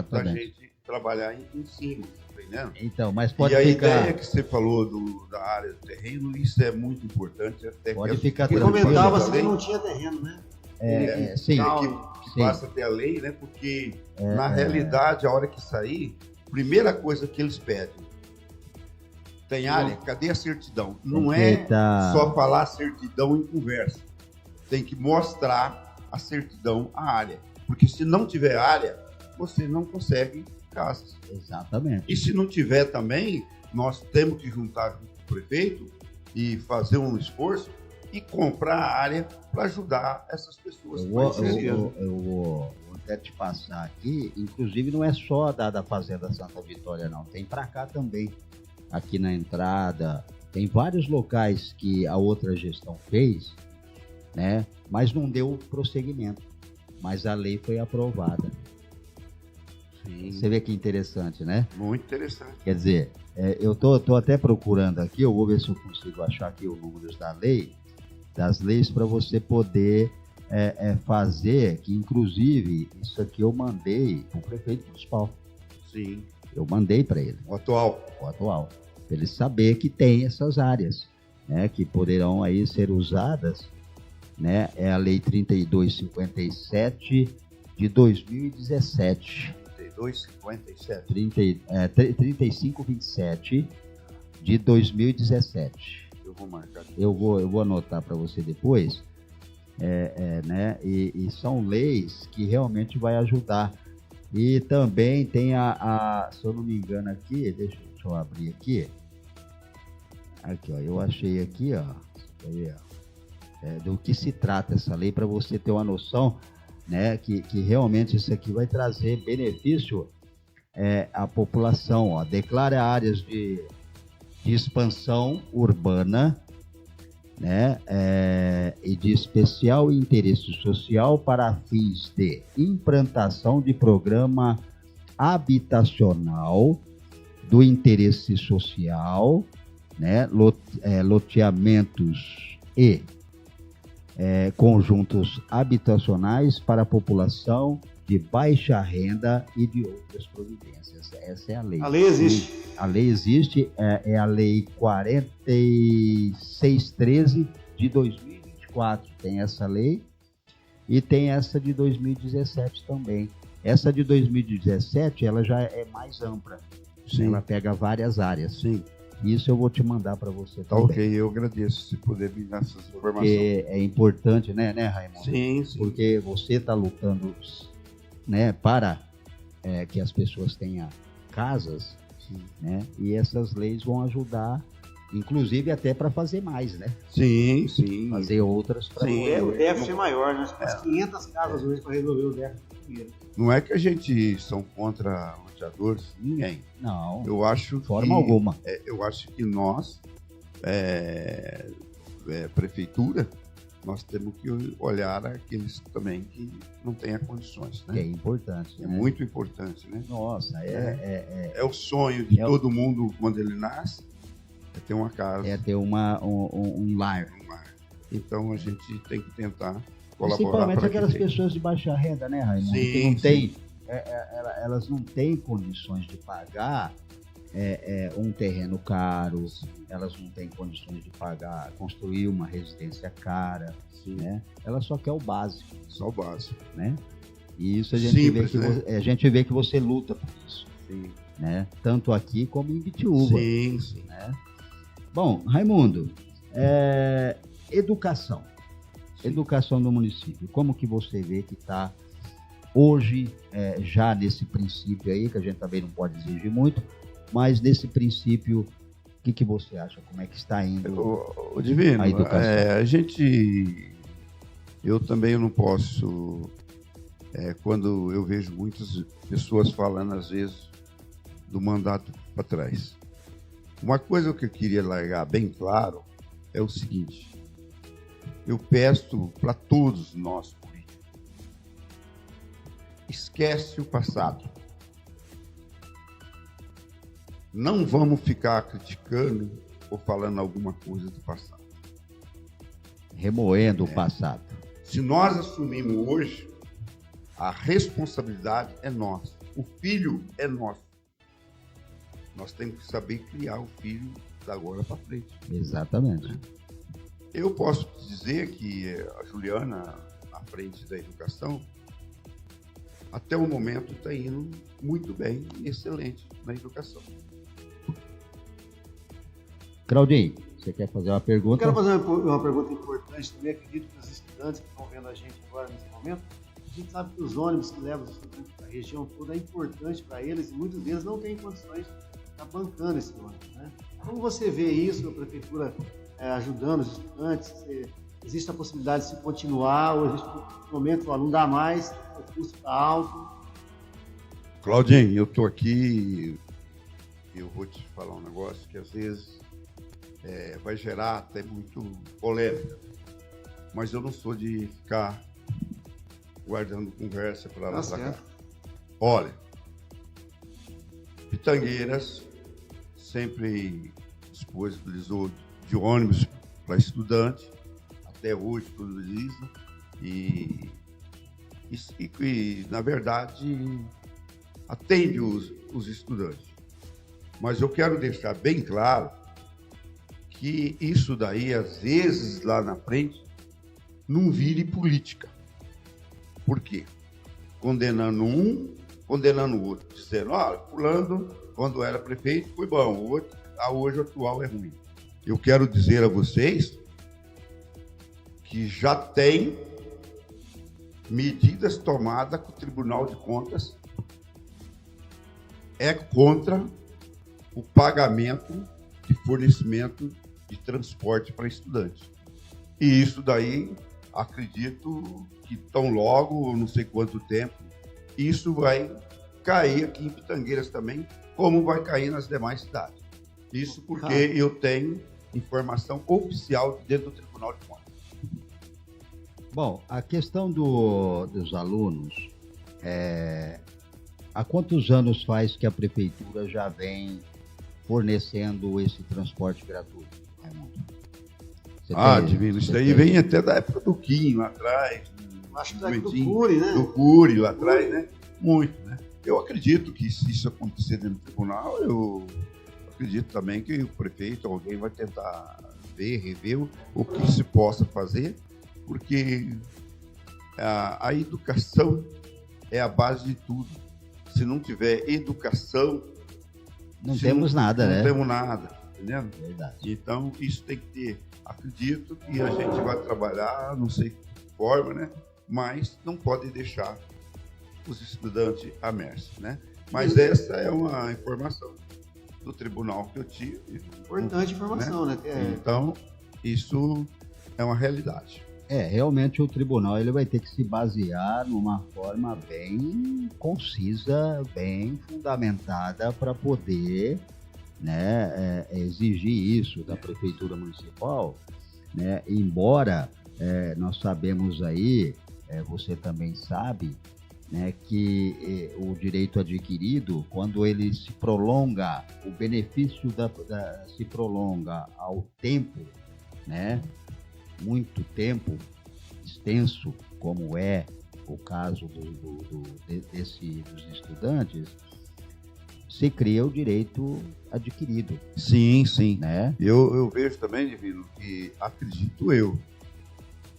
da gente trabalhar em cima. Tá, então, mas pode ficar... ideia que você falou da área do terreno, isso é muito importante. Até pode ficar tranquilo. Comentava-se que não tinha terreno, né? Sim. Que passa a ter a lei, né? Porque, na realidade, a hora que sair, primeira coisa que eles pedem, tem área, cadê a certidão? Não é só falar certidão em conversa. Tem que mostrar a certidão, a área. Porque se não tiver área, você não consegue casas. Exatamente. E se não tiver também, nós temos que juntar com o prefeito e fazer um esforço e comprar a área para ajudar essas pessoas. Eu vou até te passar aqui, inclusive não é só da Fazenda Santa Vitória, não. Tem para cá também. Aqui na entrada, tem vários locais que a outra gestão fez, né? Mas não deu prosseguimento. Mas a lei foi aprovada. Sim. Você vê que interessante, né? Muito interessante. Quer dizer, eu tô até procurando aqui, eu vou ver se eu consigo achar aqui os números das leis para você poder fazer, que inclusive isso aqui eu mandei para o prefeito municipal. Sim. Eu mandei para ele. O atual. Para ele saber que tem essas áreas, né, que poderão aí ser usadas, né? É a Lei 3257 de 2017. 3527 de 2017. Eu vou marcar. Eu vou anotar para você depois, né? E são leis que realmente vai ajudar. E também tem se eu não me engano aqui, deixa eu abrir aqui. Aqui, ó, eu achei aqui, ó, do que se trata essa lei, para você ter uma noção, né, que realmente isso aqui vai trazer benefício à população. Ó. Declara áreas de expansão urbana, né, e de especial interesse social para fins de implantação de programa habitacional do interesse social, né, loteamentos e conjuntos habitacionais para a população de baixa renda e de outras providências. Essa é a lei. A lei existe. A lei existe, é a Lei 4613 de 2024. Tem essa lei e tem essa de 2017 também. Essa de 2017, ela já é mais ampla. Sim. Ela pega várias áreas. Sim. Isso eu vou te mandar para você também. Ok, eu agradeço se puder me dar essas informações. Porque é importante, né, Raimundo? Sim. Porque você está lutando, né, para que as pessoas tenham casas, né? E essas leis vão ajudar Inclusive até para fazer mais, né? Sim, sim. Fazer outras para O déficit é maior, nós temos 500 casas hoje para resolver o déficit primeiro. Não é que a gente são contra loteadores, ninguém. Não, Eu acho de forma alguma. Eu acho que nós, prefeitura, nós temos que olhar aqueles também que não têm condições, né? Que é importante. É né? muito importante, né? Nossa, É o sonho de todo mundo quando ele nasce, é ter uma casa. É ter um lar. Então a gente tem que tentar colaborar. Principalmente aquelas pessoas de baixa renda, né, Raimundo? Sim, que não tem, elas não têm condições de pagar um terreno caro, elas não têm condições de pagar, construir uma residência cara, né? Ela só quer o básico. Só o básico. Né? E isso a gente, simples, a gente vê que você luta por isso. Sim. Né? Tanto aqui como em Bitiúba. Sim, sim. Né? Bom, Raimundo, educação. Sim. Educação do município. Como que você vê que está hoje, já nesse princípio aí, que a gente também não pode exigir muito, mas nesse princípio, o que você acha? Como é que está indo o Divino, a educação? Eu também não posso, quando eu vejo muitas pessoas falando, às vezes, do mandato para trás. Uma coisa que eu queria largar bem claro é o seguinte: eu peço para todos nós políticos, esquece o passado. Não vamos ficar criticando ou falando alguma coisa do passado. Remoendo o passado. Se nós assumimos hoje, a responsabilidade é nossa. O filho é nosso. Nós temos que saber criar o filho da agora para frente. Exatamente. Eu posso dizer que a Juliana, à frente da educação, até o momento está indo muito bem e excelente na educação. Claudinho, você quer fazer uma pergunta? Eu quero fazer uma pergunta importante também. Acredito que os estudantes que estão vendo a gente agora nesse momento, a gente sabe que os ônibus que levam os estudantes para a região toda é importante para eles e muitos deles não têm condições de estar bancando esse ônibus, né? Como você vê isso, a prefeitura ajudando os estudantes? Existe a possibilidade de se continuar ou existe um momento que não dá mais, o custo está alto? Claudinho, eu estou aqui, eu vou te falar um negócio que às vezes vai gerar até muito polêmica, mas eu não sou de ficar guardando conversa para lá para cá. Olha, Pitangueiras sempre disponibilizou de ônibus para estudante, até hoje disponibiliza, e na verdade atende os estudantes. Mas eu quero deixar bem claro que isso daí, às vezes, lá na frente, não vire política. Por quê? Condenando um, condenando o outro. Dizendo, fulano, quando era prefeito, foi bom. O outro, hoje o atual é ruim. Eu quero dizer a vocês que já tem medidas tomadas que o Tribunal de Contas é contra o pagamento de fornecimento de transporte para estudantes. E isso daí, acredito que tão logo, não sei quanto tempo, isso vai cair aqui em Pitangueiras também, como vai cair nas demais cidades. Isso porque eu tenho informação oficial dentro do Tribunal de Contas. Bom, a questão dos alunos, há quantos anos faz que a prefeitura já vem fornecendo esse transporte gratuito, Raimundo? Divino, isso daí vem até da época do Quinho, lá atrás. Acho que do Cury, né? Do Cury, lá atrás, né? Muito, né? Eu acredito que se isso acontecer dentro do tribunal, eu acredito também que o prefeito, alguém vai tentar rever o que se possa fazer, porque a educação é a base de tudo. Se não tiver educação, não temos nada, né? Não temos nada, entendeu? Verdade. Então, isso tem que ter. Acredito que a gente vai trabalhar, não sei de que forma, né? Mas não pode deixar os estudantes à mercê, né? Mas essa é uma informação. do tribunal que eu tive. Importante informação, né? Então, isso é uma realidade. Realmente o tribunal ele vai ter que se basear numa forma bem concisa, bem fundamentada para poder, né, exigir isso da prefeitura municipal, né? Embora nós sabemos aí, você também sabe, né, que o direito adquirido, quando ele se prolonga, o benefício se prolonga ao tempo, né? Muito tempo, extenso, como é o caso dos estudantes, se cria o direito adquirido. Sim, sim. Né? Eu vejo também, Divino, que acredito eu,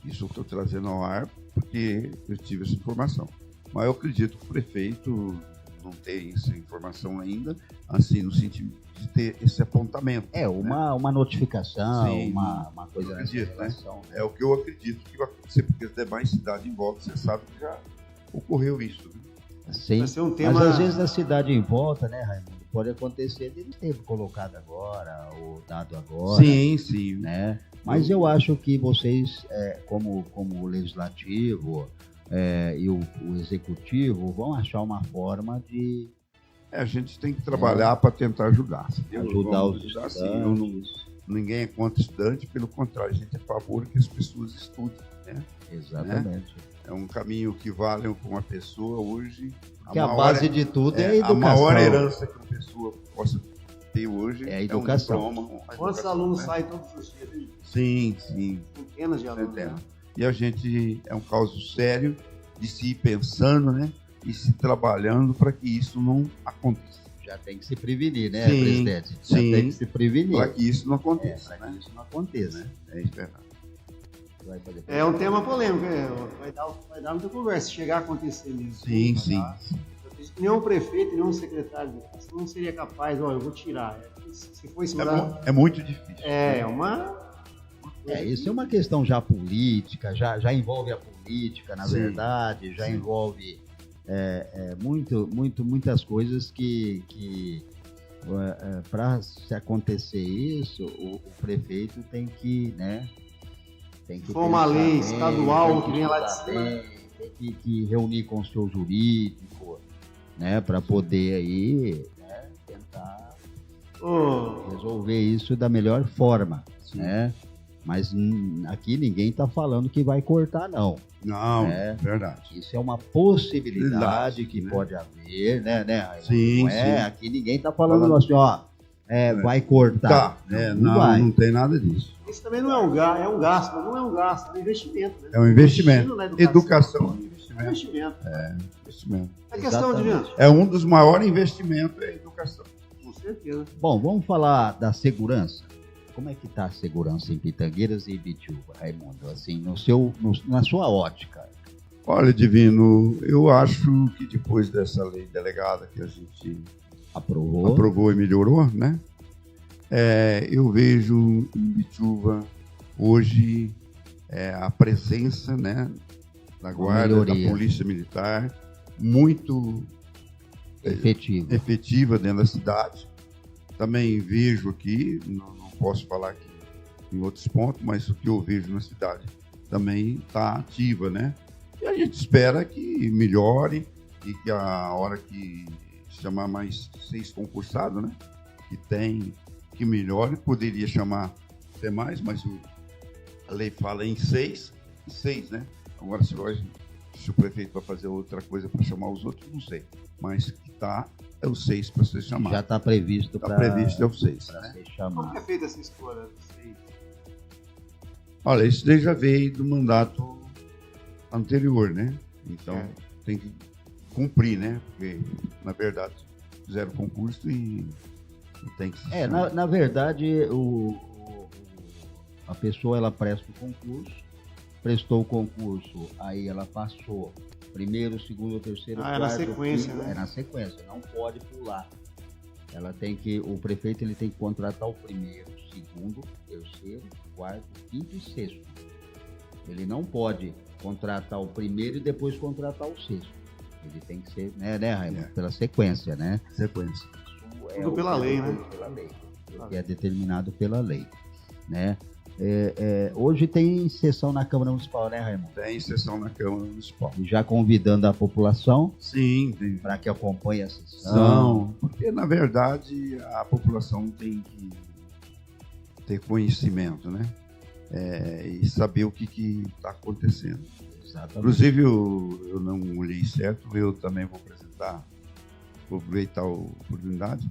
isso eu estou trazendo ao ar porque eu tive essa informação, mas eu acredito que o prefeito não tem essa informação ainda, assim, no sentido de ter esse apontamento. Uma notificação, sim, uma coisa eu acredito, nessa relação, né? É o que eu acredito que vai acontecer, porque as demais cidades em volta, você sabe que já ocorreu isso, né? Sim, vai ser um tema... mas às vezes na cidade em volta, né, Raimundo, pode acontecer de ele ter colocado agora, ou dado agora. Sim, sim. Né? Mas eu acho que vocês, como o legislativo e o executivo, vão achar uma forma de... A gente tem que trabalhar para tentar ajudar. Ajudar os estudantes. Assim, ninguém é contra estudante, pelo contrário, a gente é a favor que as pessoas estudem, né? Exatamente. É um caminho que vale para uma pessoa hoje. Porque a base de tudo é a educação. A maior herança que uma pessoa possa ter hoje é a educação. Quantos alunos saem todos os dias? Sim, sim. Centenas de alunos. Né? E a gente é um caso sério de se ir pensando, né? E se trabalhando para que isso não aconteça. Já tem que se prevenir, né, sim, presidente? Já tem que se prevenir. Para que isso não aconteça. Para que isso não aconteça. Né? É verdade. É um tema polêmico, vai dar muita conversa, se chegar a acontecer mesmo. Sim, sim. Nenhum prefeito, nenhum secretário de educação não seria capaz, eu vou tirar. Se for segurar... É muito difícil. Isso é uma questão já política, já envolve a política, na verdade, já envolve muitas coisas que para se acontecer isso, o prefeito tem que, né? Tem que for uma lei estadual que venha lá de cima. Tem que reunir com o seu jurídico, né, para poder aí, né, tentar resolver isso da melhor forma, né? Mas aqui ninguém está falando que vai cortar, não. Não, verdade. Isso é uma possibilidade que pode haver, né? Sim, aqui ninguém está falando assim, vai cortar. Não tem nada disso. Isso também não é um gasto, mas não é um gasto, é um investimento. Né? É um investimento. Educação é um investimento. Investimento. É questão de gente. É um dos maiores investimentos é a educação. Com certeza. Bom, vamos falar da segurança. Como é que está a segurança em Pitangueiras e Ibitiúba, Raimundo? Assim, na sua ótica. Olha, Divino, eu acho que depois dessa lei delegada que a gente aprovou e melhorou, né? Eu vejo em Ibitiúba hoje a presença, né, da guarda, da polícia militar, muito efetiva dentro da cidade. Também vejo aqui, não posso falar aqui em outros pontos, mas o que eu vejo na cidade também está ativa, né? E a gente espera que melhore e que a hora que chamar mais 6 concursados, né? Que melhore, poderia chamar até mais, mas a lei fala em 6, né? Agora se o prefeito vai fazer outra coisa para chamar os outros, não sei. Mas que é o 6 para ser chamado. Já está previsto. Está previsto é o 6. Né? Como é feita essa escolha do 6? Olha, isso daí já veio do mandato anterior, né? Então tem que cumprir, né? Porque, na verdade, fizeram concurso e tem que se na verdade, a pessoa ela presta o concurso, prestou o concurso, aí ela passou primeiro, segundo, terceiro, quarto, é na sequência, quinto, né? É na sequência, não pode pular. O prefeito ele tem que contratar o primeiro, segundo, terceiro, quarto, quinto e sexto. Ele não pode contratar o primeiro e depois contratar o sexto. Ele tem que ser, né, Raimundo? Pela sequência, né? Sequência. Isso Tudo pela lei, né? Pela lei, que é determinado pela lei, né? Hoje tem sessão na Câmara Municipal, né, Raimundo? Tem sessão na Câmara Municipal. E já convidando a população Sim, para que acompanhe a sessão. Porque, na verdade, a população tem que ter conhecimento, né? E saber o que está acontecendo. Exatamente. Inclusive, eu não olhei certo, eu também vou apresentar, vou aproveitar a oportunidade,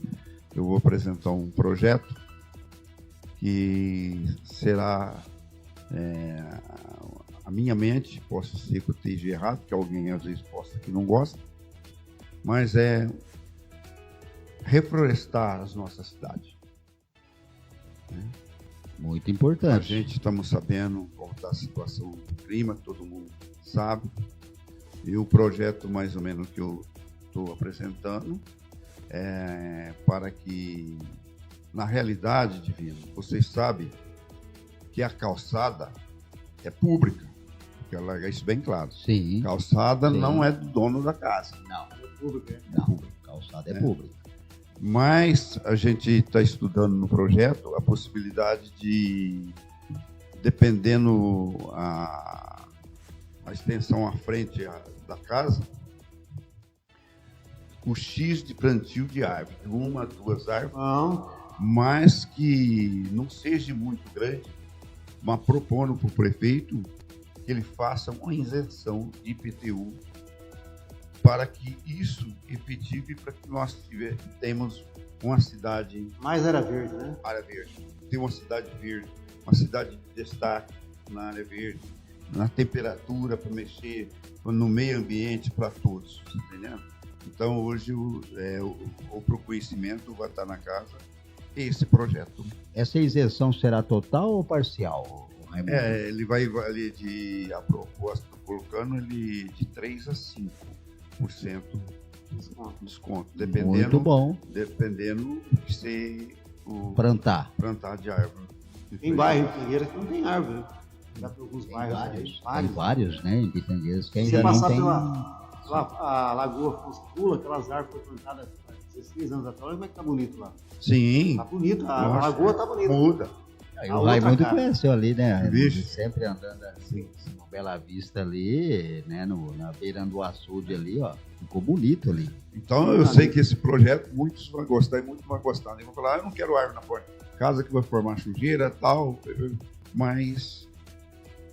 eu vou apresentar um projeto que será a minha mente, posso ser que eu esteja errado, que alguém às vezes possa que não gosta, mas é reflorestar as nossas cidades. Muito A importante. gente estamos sabendo como está a situação do clima, todo mundo sabe, e o projeto mais ou menos que eu estou apresentando é para que, na realidade, Divino, vocês sabem que a calçada é pública, quero largar isso bem claro. Sim. Calçada Sim. não é do dono da casa. Não, É público, né? não. Calçada é pública. Mas a gente está estudando no projeto a possibilidade de, dependendo a extensão à frente da casa, o X de plantio de árvore, 1, 2 árvores, Não. mas que não seja muito grande, mas propondo para o prefeito que ele faça uma isenção de IPTU para que isso efetive para que nós temos uma cidade Mais era verde, né? área verde, ter uma cidade verde, uma cidade de destaque na área verde, na temperatura para mexer, no meio ambiente para todos, tá entendendo? Então hoje o conhecimento vai estar na casa esse projeto. Essa isenção será total ou parcial, Raimundo? Ele vai valer a proposta colocando ele de 3 a 5% de desconto, Muito bom. dependendo do que ser o Plantar. plantar de árvore. Tem bairro em Pinheiras que não tem árvore, né? Já tem alguns bairros. Tem vários, né, em Pitangueiras que Se ainda você não passar tem. a Lagoa Pula, aquelas árvores foram plantadas há 16 anos atrás, olha como é que tá bonito lá. Sim, Tá bonito, a Nossa, lagoa tá bonita. muda. Aí A o outra Raimundo cara. conheceu ali, né? Raimundo? Vixe. Sempre andando assim, no Bela Vista ali, né? Na beira do açude ali, ó. Ficou bonito ali. Então eu sei que esse projeto muitos vão gostar e muitos vão gostar. Eles vão falar, eu não quero árvore na porta. Casa que vai formar sujeira tal, mas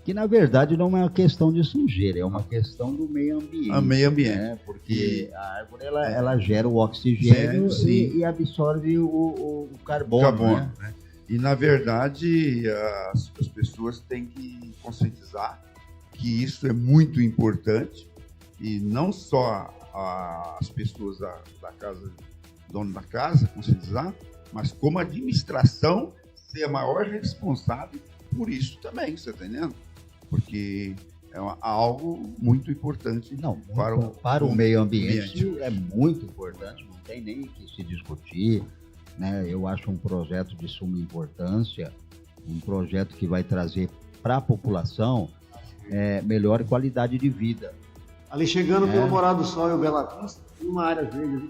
Que na verdade não é uma questão de sujeira, é uma questão do meio ambiente. a meio ambiente. Né? Porque a árvore ela gera o oxigênio Sim. e absorve o carbono. Né? E na verdade as pessoas têm que conscientizar que isso é muito importante e não só as pessoas da casa, dono da casa, conscientizar, mas como a administração ser a maior responsável por isso também, você está entendendo? Porque é algo muito importante Não, para o meio ambiente é muito importante, não tem nem que se discutir. Né? Eu acho um projeto de suma importância, um projeto que vai trazer para a população melhor qualidade de vida. Ali chegando pelo Morado do Sol e o Bela Vista, tem uma área verde ali.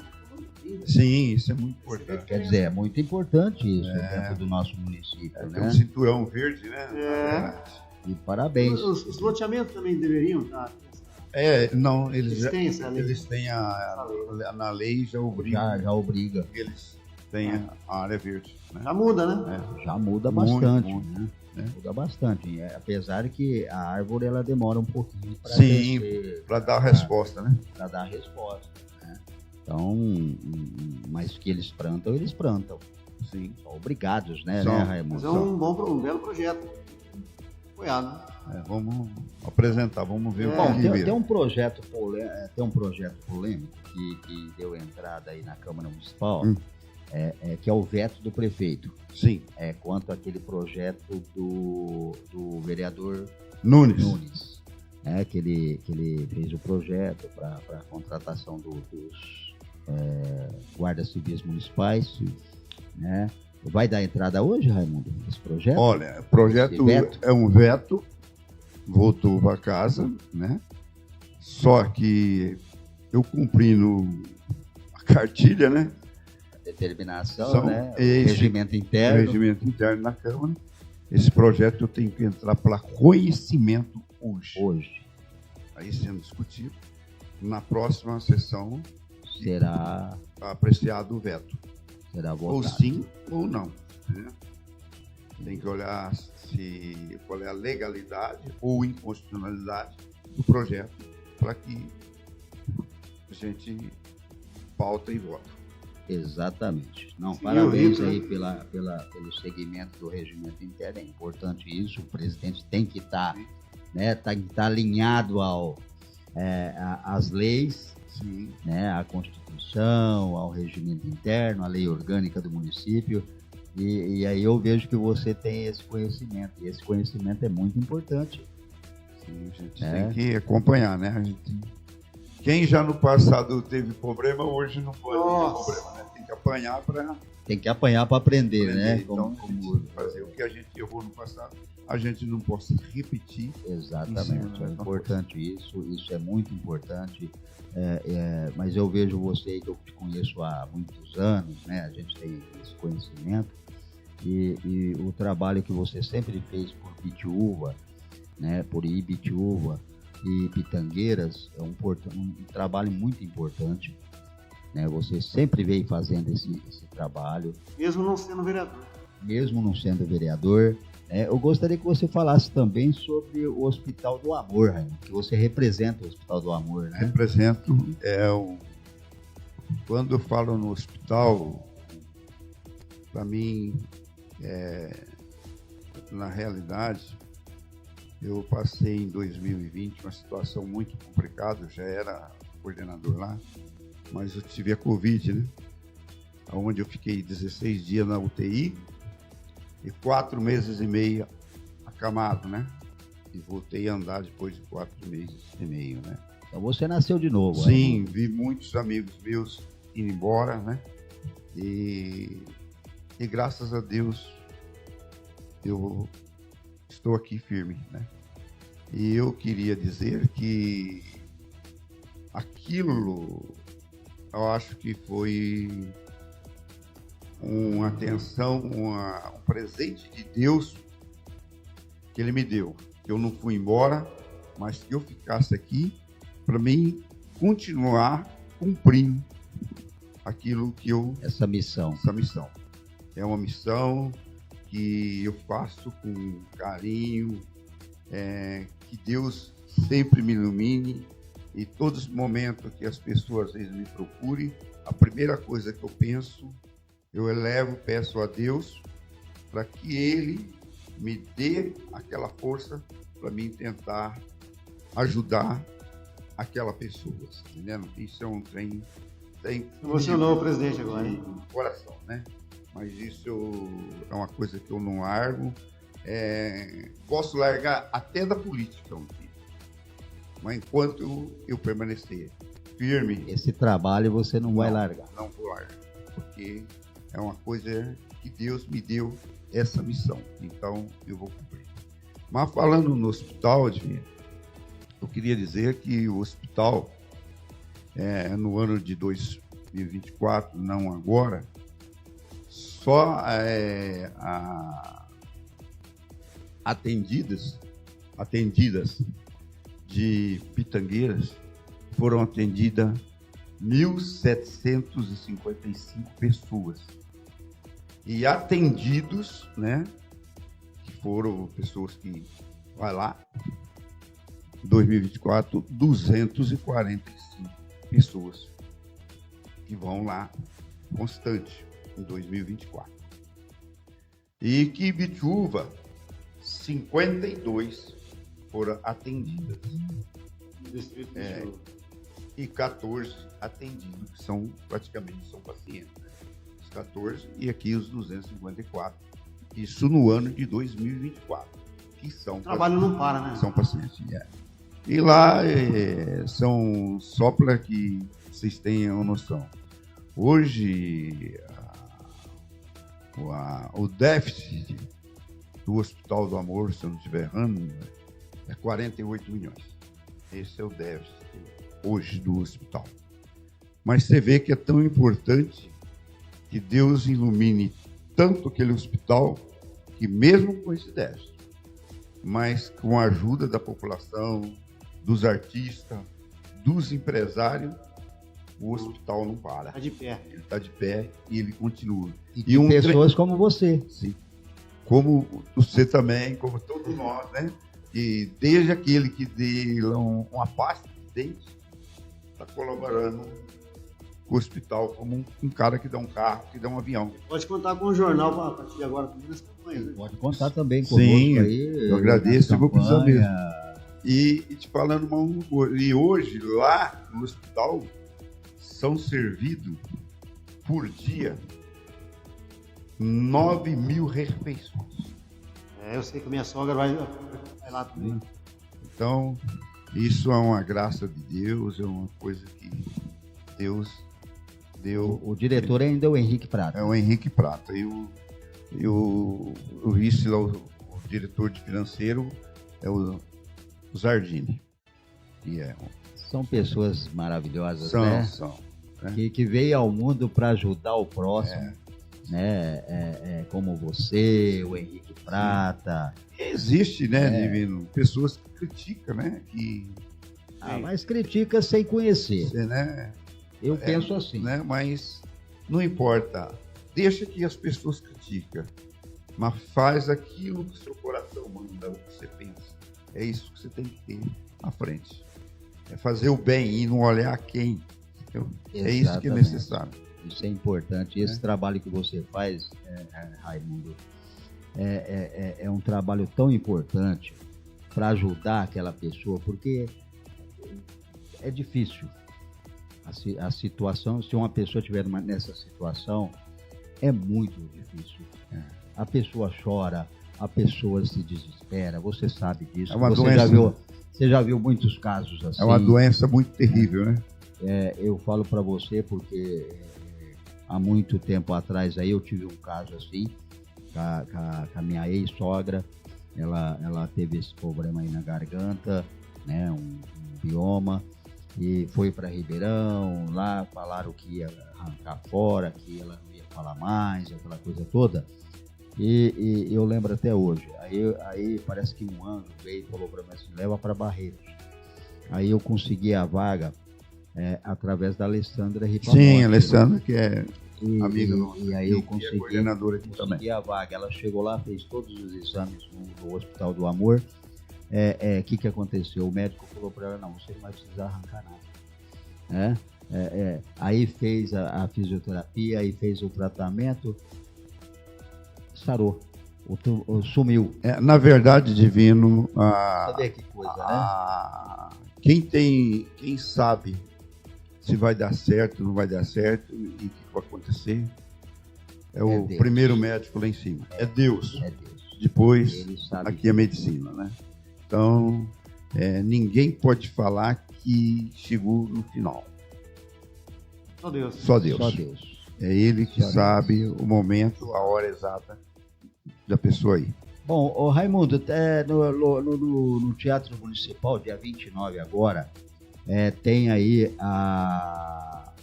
Sim, isso é muito importante. Quer dizer, é muito importante isso dentro do nosso município. Tem Né? um cinturão verde, né? E parabéns. Os loteamentos também deveriam estar. Não, Eles têm essa lei. eles têm na lei já obriga Já obriga. que eles tenham a área verde. Né? Já muda, né? Já muda Muito, bastante. muito, né? Muda bastante. Apesar que a árvore ela demora um pouquinho para Sim, crescer. para dar a resposta, né? Para dar a resposta. Né? Então, mas que eles plantam. Sim. São obrigados, né, São. Raimundo? Mas é um belo projeto. Apoiado. Vamos apresentar, vamos ver Bom, o que tem vira. um projeto polêmico que deu entrada aí na Câmara Municipal, que é o veto do prefeito. Sim, Quanto àquele projeto do vereador Nunes. que ele fez o projeto para a contratação dos guardas civis municipais. Né? Vai dar entrada hoje, Raimundo, esse projeto? Olha, o projeto Esse veto? é um veto, voltou para casa, né? Só que eu cumprindo a cartilha, né? determinação, né? Regimento interno. Regimento interno na Câmara. Esse projeto eu tenho que entrar para conhecimento hoje. Aí sendo discutido. Na próxima sessão será apreciado o veto. Será votado. Ou sim ou não. Né? Tem que olhar qual é a legalidade ou inconstitucionalidade do projeto para que a gente pauta e vota. Exatamente. Não, Sim, parabéns aí pelo segmento do regimento interno. É importante isso. O presidente tem que estar, né, tem que estar alinhado às leis, Sim. Né, à Constituição, ao regimento interno, à lei orgânica do município. E aí eu vejo que você tem esse conhecimento. E esse conhecimento é muito importante. Sim, a gente tem que acompanhar, né? Quem já no passado teve problema, hoje não pode ter problema, né? Tem que apanhar para... Tem que apanhar para aprender, né? Então, fazer o que a gente errou no passado, a gente não possa repetir. Exatamente, é importante isso é muito importante. Mas eu vejo você, que eu te conheço há muitos anos, né? A gente tem esse conhecimento e o trabalho que você sempre fez por Bitiúva, né? Por Ibitiúva e Pitangueiras é um trabalho muito importante, né? Você sempre veio fazendo esse trabalho. Mesmo não sendo vereador. Eu gostaria que você falasse também sobre o Hospital do Amor, Raimundo, que você representa o Hospital do Amor, né? Represento. Quando eu falo no hospital, para mim, na realidade, eu passei em 2020 uma situação muito complicada. Eu já era coordenador lá, mas eu tive a Covid, né? Onde eu fiquei 16 dias na UTI e 4 meses e meio acamado, né? E voltei a andar depois de 4 meses e meio, né? Então você nasceu de novo. Sim, vi muitos amigos meus indo embora, né? E graças a Deus eu estou aqui firme, né? E eu queria dizer que aquilo eu acho que foi uma atenção, um presente de Deus que Ele me deu. Que eu não fui embora, mas que eu ficasse aqui para mim continuar cumprindo aquilo que essa missão. É uma missão que eu faço com carinho, que Deus sempre me ilumine e todos os momentos que as pessoas às vezes me procurem, a primeira coisa que eu penso, eu peço a Deus para que Ele me dê aquela força para mim tentar ajudar aquela pessoa, entendendo? Isso é um trem... Emocionou o presidente agora, hein? Coração, né? Mas isso é uma coisa que eu não largo. Posso largar até da política um dia, mas enquanto eu permanecer firme... Esse trabalho você não vai largar. Não vou largar, porque é uma coisa que Deus me deu essa missão, então eu vou cumprir. Mas falando no hospital, eu queria dizer que o hospital, no ano de 2024, não agora, só atendidas de Pitangueiras foram atendidas 1.755 pessoas. E atendidos, né, que foram pessoas que, vai lá, 2024, 245 pessoas que vão lá constante em 2024. E que Ibitiúva, 52 foram atendidas. E 14 atendidos, que são pacientes. Né? Os 14 e aqui os 254. Isso no ano de 2024. Que são o trabalho não para, né? São pacientes. E lá são só para que vocês tenham noção. Hoje, o déficit do Hospital do Amor, se eu não estiver errando, é 48 milhões. Esse é o déficit hoje do hospital. Mas você vê que é tão importante que Deus ilumine tanto aquele hospital, que mesmo com esse déficit, mas com a ajuda da população, dos artistas, dos empresários, o hospital não para. Está de pé. Ele está de pé e ele continua. E pessoas como você. Sim. Como você também, como todos nós, né? E desde aquele que deu uma pasta de dente, está colaborando com o hospital como um cara que dá um carro, que dá um avião. Pode contar com o jornal a partir de agora também nas campanhas. Né? Pode contar também conosco. Sim, aí. Eu agradeço, eu vou precisar mesmo. Campanha. E te falando uma coisa, e hoje lá no hospital são servidos por dia 9.000 refeições. Eu sei que a minha sogra vai lá também. Então, isso é uma graça de Deus, é uma coisa que Deus deu. O diretor ainda é o Henrique Prata. É o Henrique Prata. E o vice lá, o diretor de financeiro, é o Zardini. Que é São pessoas maravilhosas, são, né? São. Né? Que veio ao mundo para ajudar o próximo. Né? Como você, o Henrique Prata. Existe, né, Divino? Pessoas que criticam, né? Mas critica sem conhecer. Né? Eu penso assim. Né? Mas não importa. Deixa que as pessoas criticam. Mas faz aquilo que o seu coração manda, o que você pensa. É isso que você tem que ter à frente. É fazer o bem e não olhar quem. É isso que é necessário. Isso é importante. Esse trabalho que você faz, Raimundo, é um trabalho tão importante para ajudar aquela pessoa, porque é difícil. A situação, se uma pessoa estiver nessa situação, é muito difícil. A pessoa chora, a pessoa se desespera, você sabe disso. É uma doença. Você já viu muitos casos assim. É uma doença muito terrível, né? Eu falo para você porque há muito tempo atrás aí eu tive um caso assim, com a minha ex-sogra. Ela teve esse problema aí na garganta, né? Um bioma. E foi para Ribeirão, lá falaram que ia arrancar fora, que ela não ia falar mais, aquela coisa toda. E eu lembro até hoje. Aí parece que um anjo veio e falou para mim assim, leva para Barretos. Aí eu consegui a vaga através da Alessandra Ripamonte. Sim, a Alessandra, que é amiga nossa. E aí eu consegui, é coordenadora aqui também. A vaga. Ela chegou lá, fez todos os exames no Hospital do Amor. Que aconteceu? O médico falou para ela, não, você não vai precisar arrancar nada. Aí fez a fisioterapia, aí fez o tratamento, sarou, sumiu. Na verdade, Divino, Você vê que coisa, né? Quem sabe se vai dar certo, não vai dar certo e o que vai acontecer é o Deus. Primeiro médico lá em cima. É Deus. É Deus. Depois, sabe aqui a medicina, né? Então, ninguém pode falar que chegou no final. Só Deus. Só Deus. Só Deus. É Ele que Só sabe o momento, a hora exata da pessoa aí. Bom, Raimundo, no Teatro Municipal, dia 29 agora, tem aí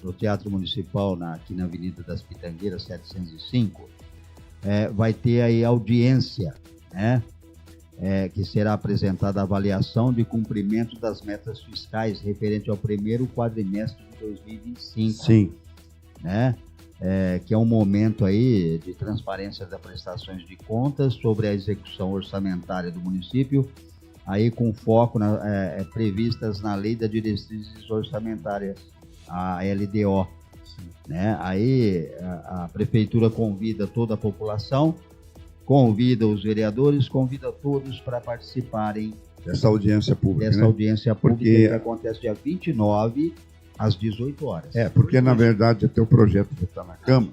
no Teatro Municipal, aqui na Avenida das Pitangueiras, 705, vai ter aí audiência, né? Que será apresentada a avaliação de cumprimento das metas fiscais referente ao primeiro quadrimestre de 2025. Sim. Né? Que é um momento aí de transparência das prestações de contas sobre a execução orçamentária do município, aí com foco previstas na Lei das Diretrizes Orçamentárias, a LDO. Né? Aí a Prefeitura convida toda a população, convida os vereadores, convida todos para participarem dessa audiência pública. Dessa audiência pública porque que acontece dia 29, às 18 horas. Porque na verdade até o projeto já está na Câmara,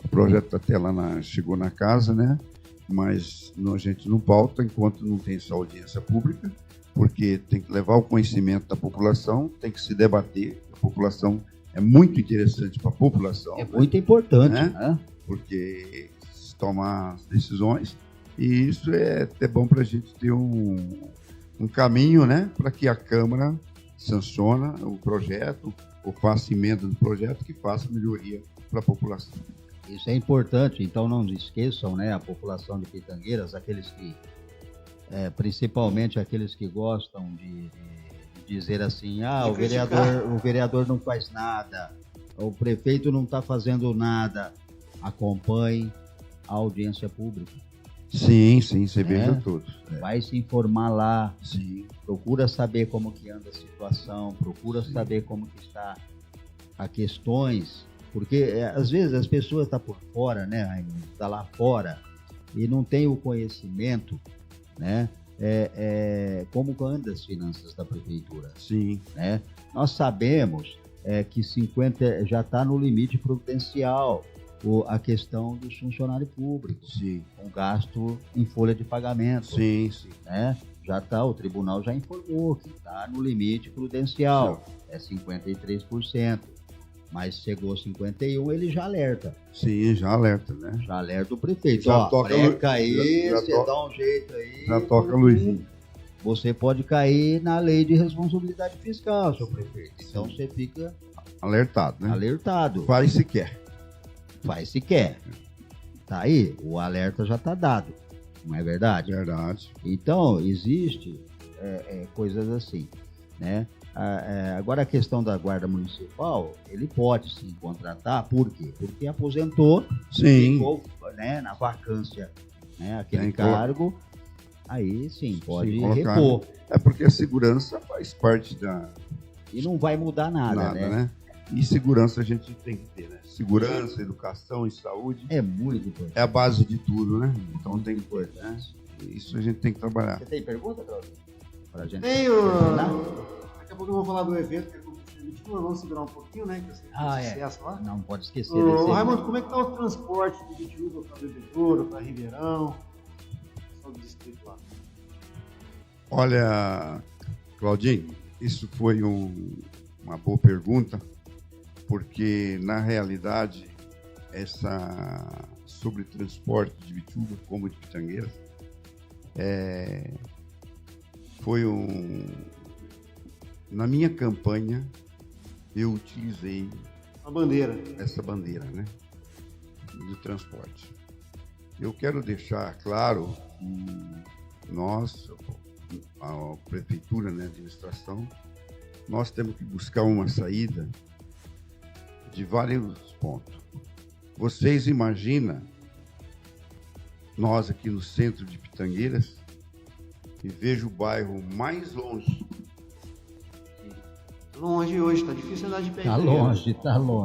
o projeto até lá chegou na casa, né? Mas a gente não pauta enquanto não tem essa audiência pública, porque tem que levar o conhecimento da população, tem que se debater. A população é muito interessante para a população. É muito importante, né? Porque tomar decisões, e isso é até bom para a gente ter um caminho, né, para que a Câmara sancione o projeto, ou faça emenda do projeto que faça melhoria para a população. Isso é importante, então não esqueçam, né, a população de Pitangueiras, aqueles que, principalmente aqueles que gostam de dizer assim, o vereador não faz nada, o prefeito não está fazendo nada. Acompanhe a audiência pública. Sim, você veja todos. Vai se informar lá. Sim. Procura saber como que anda a situação, procura saber como que está as questões, porque às vezes as pessoas estão por fora, né? Está lá fora e não tem o conhecimento, né? Como anda as finanças da prefeitura. Sim. Né? Nós sabemos que 50 já está no limite prudencial a questão dos funcionários públicos, sim, com gasto em folha de pagamento. Sim. Né? Já está, o tribunal já informou que está no limite prudencial, é 53%. Mas chegou a 51%, ele já alerta. Sim, já alerta, né? Já alerta o prefeito. Já toca aí, você dá um jeito aí. Já toca Luizinho. Você pode cair na lei de responsabilidade fiscal, seu prefeito. Então você fica alertado, né? Alertado. Faz se quer. Faz se quer. Tá aí, o alerta já está dado. Não é verdade? Verdade. Então, existe coisas assim, né? Agora a questão da guarda municipal, ele pode sim contratar, por quê? Porque aposentou, sim, ficou, né, na vacância, né, aquele cargo, aí sim, pode repor. É porque a segurança faz parte da... E não vai mudar nada, né? E segurança a gente tem que ter, né? Segurança, educação e saúde. É muito importante. É a base de tudo, né? Então tem que ter, né? Isso a gente tem que trabalhar. Você tem pergunta, Claudio? Pra gente daqui a pouco eu vou falar do evento que aconteceu em 21, vamos segurar um pouquinho, né? Que sucesso lá. Não pode esquecer desse. Raimundo, como é que tá o transporte de Bitiúva para Bebedouro, para Ribeirão? Só do distrito lá. Olha, Claudinho, isso foi uma boa pergunta, porque na realidade sobre transporte de Bitiúva como de Pitangueiras foi na minha campanha eu utilizei essa bandeira, né, de transporte. Eu quero deixar claro que nós, a prefeitura, né, a administração, nós temos que buscar uma saída de vários pontos. Vocês imaginam nós aqui no centro de Pitangueiras e vejo o bairro mais longe. Longe hoje, tá difícil andar de pé. Tá longe.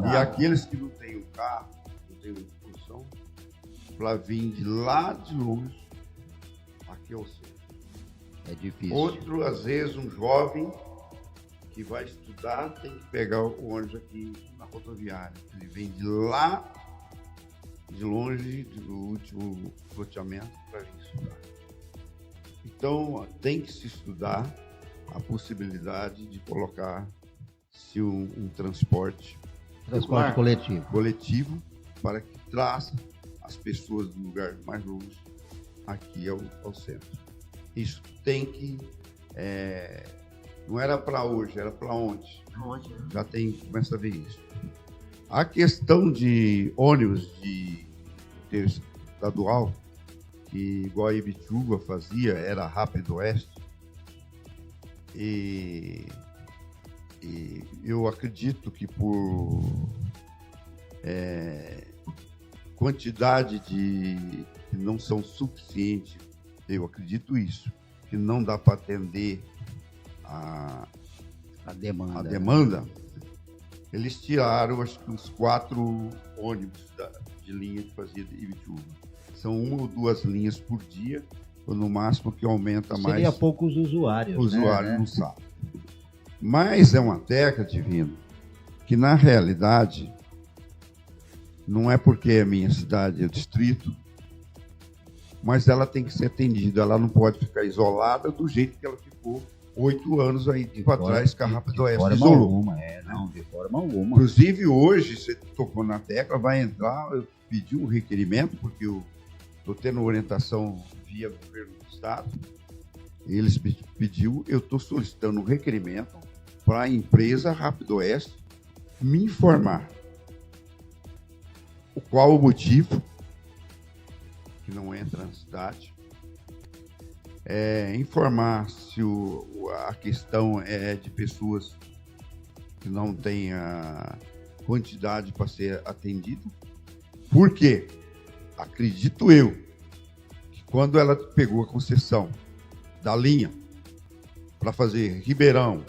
E aqueles que não têm um carro, não têm uma condição, para vir de lá de longe, aqui é o centro. É difícil. Outro, às vezes, um jovem que vai estudar tem que pegar o ônibus aqui na rodoviária. Ele vem de lá, de longe, do último loteamento, para vir estudar. Então, tem que se estudar a possibilidade de colocar-se um transporte coletivo para que traça as pessoas do lugar mais longe aqui ao centro. Isso tem que... não era para hoje, era para ontem. Já começa a ver isso. A questão de ônibus de estadual, que igual a Ibituba fazia, era Rápido Oeste, e eu acredito que por quantidade que não são suficientes, eu acredito isso, que não dá para atender a demanda, eles tiraram acho que uns 4 ônibus de linha que fazia de Ibituba. São 1 ou 2 linhas por dia, ou no máximo que aumenta mais. Seria poucos usuários. O usuário não sabe. Mas é uma tecla, Divino, que na realidade não é porque é minha cidade, é o distrito, mas ela tem que ser atendida, ela não pode ficar isolada do jeito que ela ficou 8 anos aí para trás, que a Rápido Oeste isolou. De forma alguma. Inclusive hoje, você tocou na tecla, vai entrar, eu pedi um requerimento, porque eu estou tendo orientação via governo do estado, eles pediu, eu estou solicitando um requerimento para a empresa Rápido Oeste me informar qual o motivo que não entra na cidade, informar se a questão é de pessoas que não têm a quantidade para ser atendido. Por quê? Acredito eu que quando ela pegou a concessão da linha para fazer Ribeirão,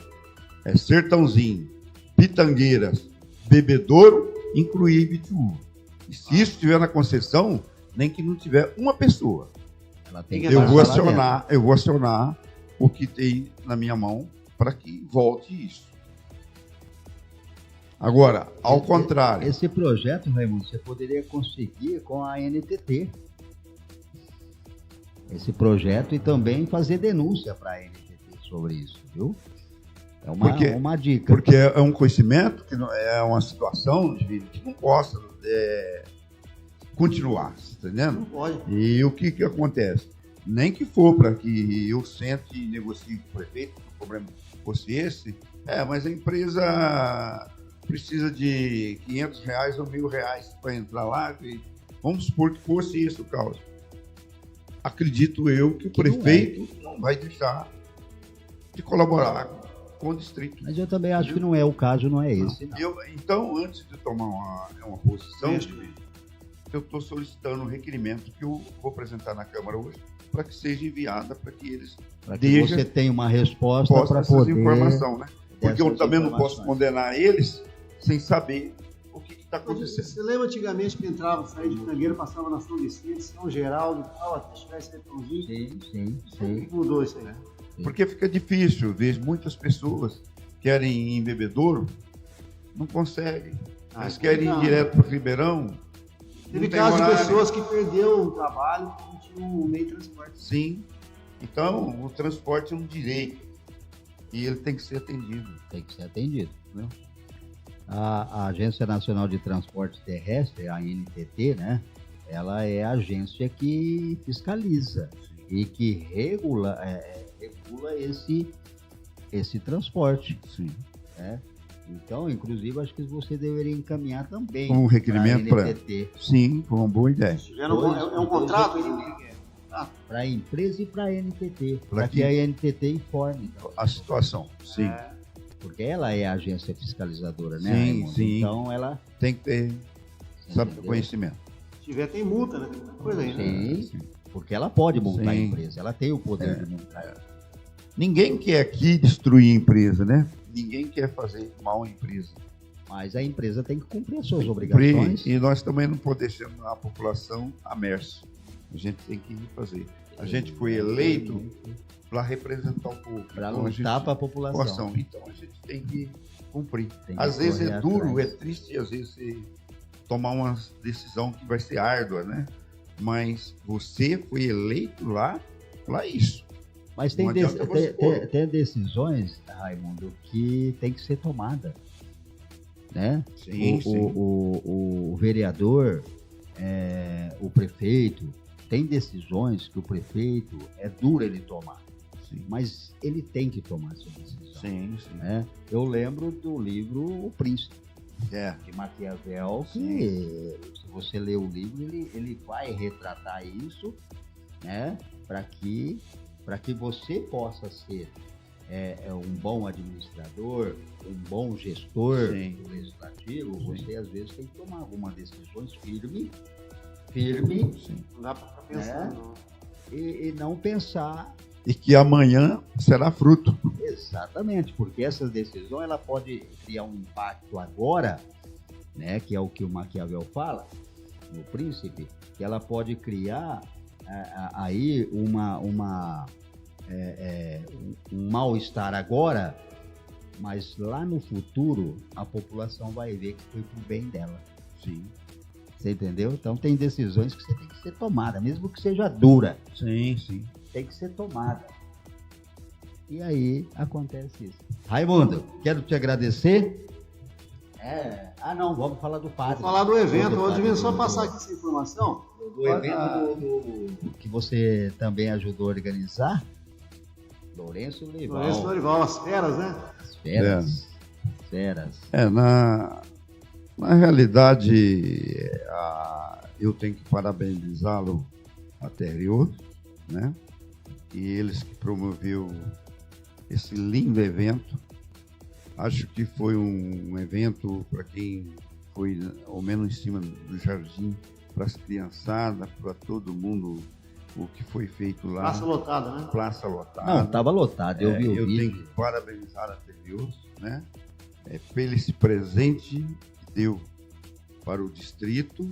Sertãozinho, Pitangueiras, Bebedouro, incluir Ibitiúba. E se isso estiver na concessão, nem que não tiver uma pessoa, eu vou acionar o que tem na minha mão para que volte isso. Agora, ao contrário. Esse projeto, Raimundo, você poderia conseguir com a NTT. Esse projeto e também fazer denúncia para a NTT sobre isso, viu? É uma dica. Porque é um conhecimento, que não, é uma situação que não possa continuar, tá entendendo? Não pode. E o que acontece? Nem que for para que eu sente e negocie com o prefeito, que o problema fosse esse, mas a empresa precisa de R$500 ou R$1.000 para entrar lá, e vamos supor que fosse isso o caso. Acredito eu que o prefeito não vai deixar de colaborar com o distrito. Mas eu também acho que não é o caso, não é esse. Não. Então, antes de tomar uma posição, eu estou solicitando um requerimento que eu vou apresentar na Câmara hoje, para que seja enviada, para que eles você tenha uma resposta para poder... informação, né? Porque eu também não posso condenar eles sem saber o que está acontecendo. Você lembra antigamente que entrava, saía de Pitangueira, passava na São Vicente, São Geraldo e tal, até chegar esse Sertãozinho? Sim. O que mudou isso aí, né? Porque fica difícil, vejo muitas pessoas querem ir em Bebedouro, não conseguem. Eles querem ir direto para o Ribeirão. Teve casos de pessoas que perderam o trabalho porque não tinham um meio de transporte. Sim. Então, o transporte é um direito. E ele tem que ser atendido. Tem que ser atendido. Né? A Agência Nacional de Transporte Terrestre, a ANTT, né? Ela é a agência que fiscaliza e que regula esse transporte. Sim. Né? Então, inclusive, acho que você deveria encaminhar também um requerimento para a NTT. Sim, foi uma boa ideia. É um contrato? Para a empresa e para a NTT, para que a NTT informe a situação. Sim. Porque ela é a agência fiscalizadora, né, sim, Raimundo? Sim. Então, ela tem que ter conhecimento. Se tiver, tem multa, né? Tem muita coisa aí, né? Sim, porque ela pode multar a empresa, ela tem o poder de multar. Ninguém quer aqui destruir a empresa, né? Ninguém quer fazer mal à empresa. Mas a empresa tem que cumprir as suas obrigações. E nós também não podemos deixar a população à mercê. A gente tem que fazer. A gente foi eleito para representar o povo. Para lutar para a população. Então a gente tem que cumprir. Às vezes é duro, é triste, às vezes você tomar uma decisão que vai ser árdua, né? Mas você foi eleito lá para isso. Mas tem decisões, Raimundo, que tem que ser tomada. Né? Sim, o vereador, o prefeito, tem decisões que o prefeito é duro ele tomar. Sim. Mas ele tem que tomar essa decisão. Sim. Né? Eu lembro do livro O Príncipe, de Maquiavel, que se você ler o livro, ele vai retratar isso, né? Para que você possa ser um bom administrador, um bom gestor do legislativo. Você às vezes tem que tomar algumas decisões firme. Não dá para ficar pensando. E não pensar. E que amanhã será fruto. Exatamente, porque essas decisões ela pode criar um impacto agora, né? Que é o que o Maquiavel fala no Príncipe, que ela pode criar aí um mal-estar agora, mas lá no futuro a população vai ver que foi pro bem dela. Sim. Você entendeu? Então tem decisões que você tem que ser tomada, mesmo que seja dura. Sim. Tem que ser tomada. E aí acontece isso. Raimundo, quero te agradecer. Vamos falar do padre. Vamos falar do evento. Hoje vim só passar aqui essa informação. Do evento que você também ajudou a organizar. Lourenço Lorival, as feras, né? As feras. Na Na realidade, eu tenho que parabenizá-lo anterior, né? E eles que promoveu esse lindo evento. Acho que foi um evento para quem foi ao menos em cima do jardim, para as criançadas, para todo mundo, o que foi feito lá. Praça lotada, né? Praça lotada. Não, estava lotado, eu vi o eu vídeo. tenho que parabenizar a TV, né? Pelo esse presente que deu para o distrito,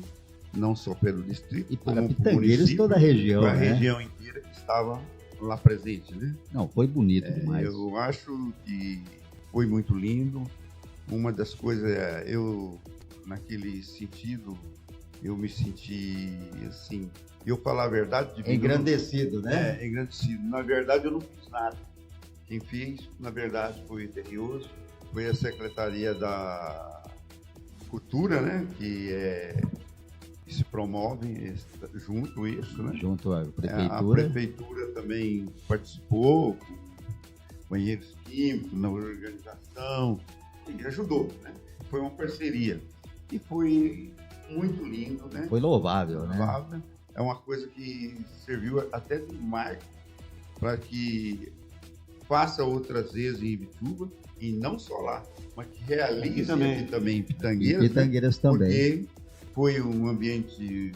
não só pelo distrito, E para como Pitangueiras, município, toda a região, para a né? região inteira que estava lá presente, né? Não, foi bonito demais. Eu acho que foi muito lindo. Uma das coisas, naquele sentido, eu me senti assim, eu falar a verdade... Engrandecido, né? Engrandecido. Na verdade, eu não fiz nada. Quem fez, na verdade, foi o Terrioso, foi a Secretaria da Cultura, né? Que se promove junto isso, né? Junto à A prefeitura. prefeitura também participou, com banheiros químicos, na organização, e ajudou, né? Foi uma parceria. E foi muito lindo, né? Foi louvável, né? Louvável. É uma coisa que serviu até de marco para que faça outras vezes em Ibituba, e não só lá, mas que realize aqui também em Pitangueiras. Em Pitangueiras também. Porque foi um ambiente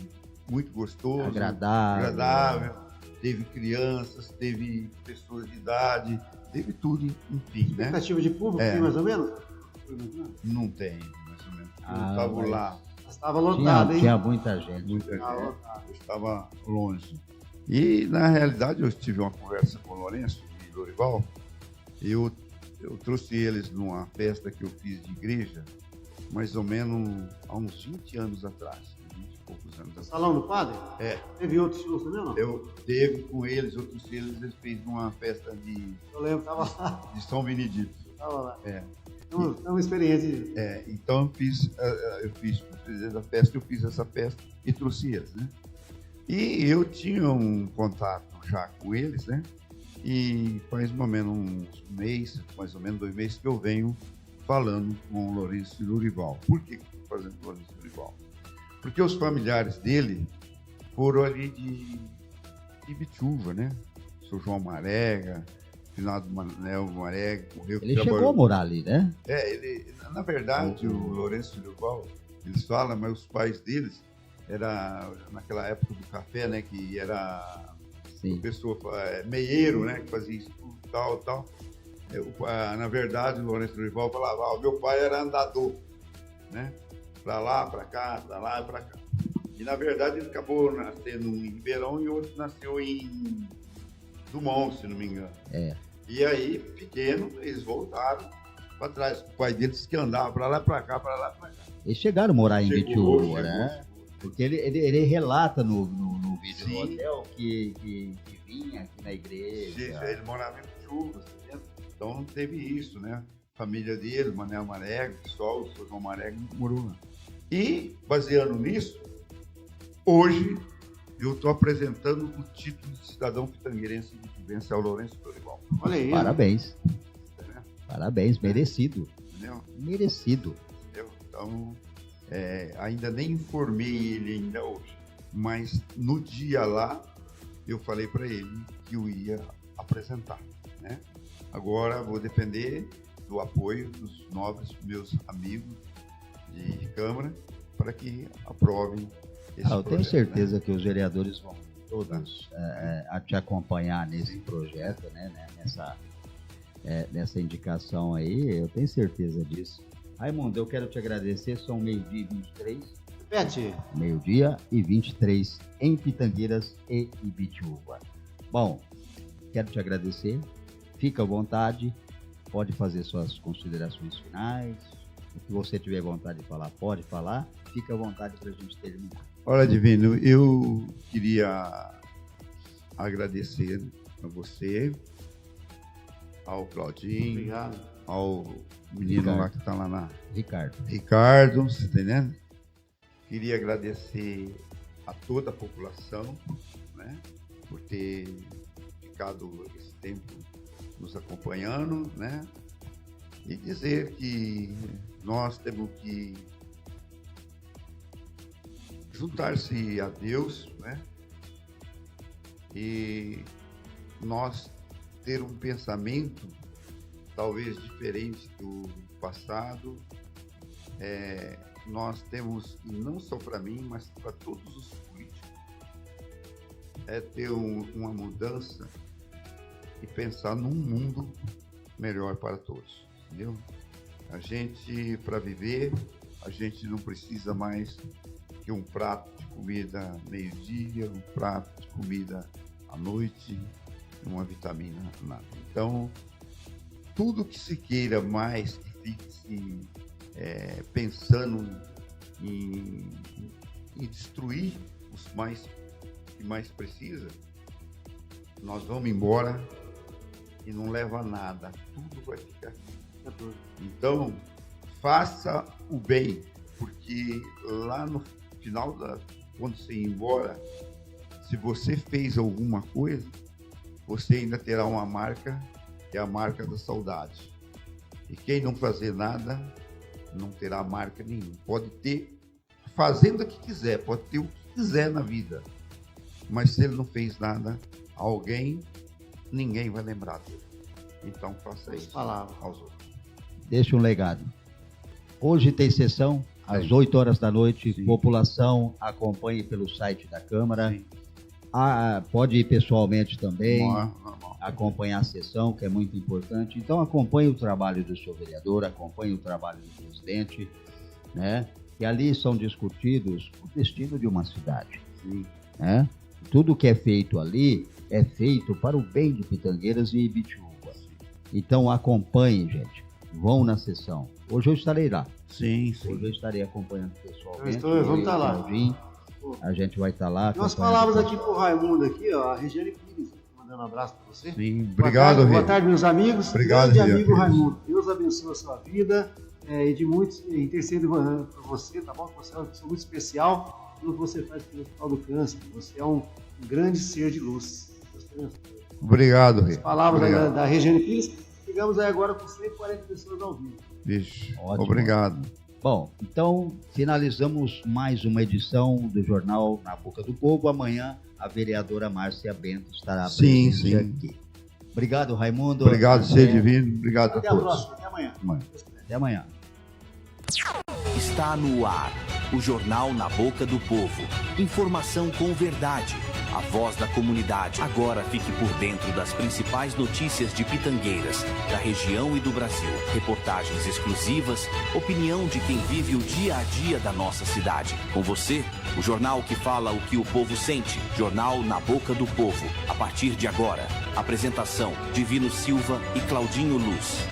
muito gostoso, Agradável. teve crianças, teve pessoas de idade, teve tudo, enfim, né? Expectativa de público, tem mais ou menos? Não tem, mais ou menos. Eu Ah, estava mas- lá, Estava lotado, hein? Tinha muita gente. muita gente, lotado. eu estava longe. E, na realidade, eu tive uma conversa com o Lourenço e Lorival. Eu trouxe eles numa festa que eu fiz de igreja, mais ou menos há uns 20 anos atrás, 20 e poucos anos atrás. Salão do Padre? É. Teve outros shows também ou não? Eu teve com eles, eles fez uma festa Eu lembro, tava lá. de São Benedito. Tava lá. É. É uma experiência. Então eu fiz o presidente da festa, eu fiz essa festa e trouxe eles, né? E eu tinha um contato já com eles, né? E faz mais ou menos uns meses, mais ou menos 2 meses, que eu venho falando com o Lourenço e Lorival. Por que eu estou fazendo com o Lourenço e Lorival? Porque os familiares dele foram ali de Ibituba, né? Sou João Marega, finado Manel Marega, morreu. Ele chegou a morar ali, né? Na verdade, o Lourenço e o Lorival, eles falam, mas os pais deles era naquela época do café, né? Que era Sim. pessoa meieiro, né? Que fazia isso, tal. Na verdade, o Lourenço e o Lorival falava, meu pai era andador, né? Pra lá, pra cá, pra lá e pra cá. E, na verdade, ele acabou nascendo em Ribeirão e outro nasceu em Dumont, se não me engano. E aí, pequeno, eles voltaram para trás. O pai deles que andava para lá, para cá, para lá, para cá. Eles chegaram a morar em Chegou, Ibituba, né? Porque ele relata no vídeo Sim. do hotel que vinha aqui na igreja. Ele morava em Ibituba, então não teve isso, né? Família dele, Manel Marega, o pessoal, o Sr. João Marega, morou lá. E, baseando nisso, hoje eu estou apresentando o título de cidadão pitangueirense de vivência ao Lourenço Lorival. Olha aí. Parabéns. Entendeu? Parabéns, merecido. Entendeu? Merecido. Entendeu? Então, ainda nem informei ele ainda hoje, mas no dia lá eu falei para ele que eu ia apresentar, né? Agora vou depender do apoio dos nobres meus amigos de Câmara para que aprovem esse Eu tenho projeto, certeza né? que os vereadores vão todos a te acompanhar nesse projeto, né? Nessa indicação aí, eu tenho certeza disso. Raimundo, eu quero te agradecer, são 12h23. Pet, Meio-dia e 23 em Pitangueiras e Ibituba. Bom, quero te agradecer. Fica à vontade. Pode fazer suas considerações finais. O que você tiver vontade de falar, pode falar. Fica à vontade para a gente terminar. Olha, Divino, eu queria agradecer a você, ao Claudinho, obrigado. ao menino Ricardo. lá que está lá na Ricardo, você tá entendendo? Queria agradecer a toda a população, né, por ter ficado esse tempo nos acompanhando, né, e dizer que nós temos que juntar-se a Deus, né? E nós ter um pensamento talvez diferente do passado. Nós temos, e não só para mim, mas para todos os políticos, ter uma mudança e pensar num mundo melhor para todos, entendeu? A gente, para viver, a gente não precisa mais que um prato de comida meio-dia, um prato de comida à noite, uma vitamina, nada. Então, tudo que se queira mais, que fique pensando em destruir os que mais precisa, nós vamos embora e não leva nada, tudo vai ficar aqui. Então, faça o bem, porque lá no final, quando você ir embora, se você fez alguma coisa, você ainda terá uma marca, que é a marca da saudade. E quem não fazer nada, não terá marca nenhuma. Pode ter, fazendo o que quiser, pode ter o que quiser na vida, mas se ele não fez nada, ninguém vai lembrar dele. Então, faça isso aos outros. Deixa um legado. Hoje tem sessão, às 8 horas da noite. Sim. População, acompanhe pelo site da Câmara. Pode ir pessoalmente também, acompanhar a sessão, que é muito importante. Então, acompanhe o trabalho do seu vereador, acompanhe o trabalho do presidente, né? E ali são discutidos o destino de uma cidade. Sim. Né? Tudo que é feito ali é feito para o bem de Pitangueiras e Ibitiúba. Então, acompanhe, gente. Vão na sessão. Hoje eu estarei lá. Sim. Hoje eu estarei acompanhando pessoalmente. Vamos estar lá. A gente vai estar lá. Nós falávamos aqui pro Raimundo, aqui, ó, a Regiane Pires, mandando um abraço para você. Sim, obrigado, boa tarde, meus amigos. Obrigado, grande amigo Raimundo. Deus abençoe a sua vida e de muitos intercedendo por você, tá bom? Você é uma pessoa muito especial pelo que você faz pelo Hospital do Câncer. Você é um grande ser de luz. Obrigado, Rei. As palavras da Regiane Pires. Chegamos aí agora com 140 pessoas ao vivo. Vixe, obrigado. Bom, então finalizamos mais uma edição do Jornal Na Boca do Povo. Amanhã a vereadora Márcia Bento estará presente aqui. Obrigado, Raimundo. Obrigado, ser divino. Obrigado Até a todos. Até a próxima. Até amanhã. Até amanhã. Está no ar o Jornal Na Boca do Povo. Informação com verdade. A voz da comunidade. Agora fique por dentro das principais notícias de Pitangueiras, da região e do Brasil. Reportagens exclusivas, opinião de quem vive o dia a dia da nossa cidade. Com você, o jornal que fala o que o povo sente. Jornal Na Boca do Povo. A partir de agora, apresentação Divino Silva e Claudinho Luz.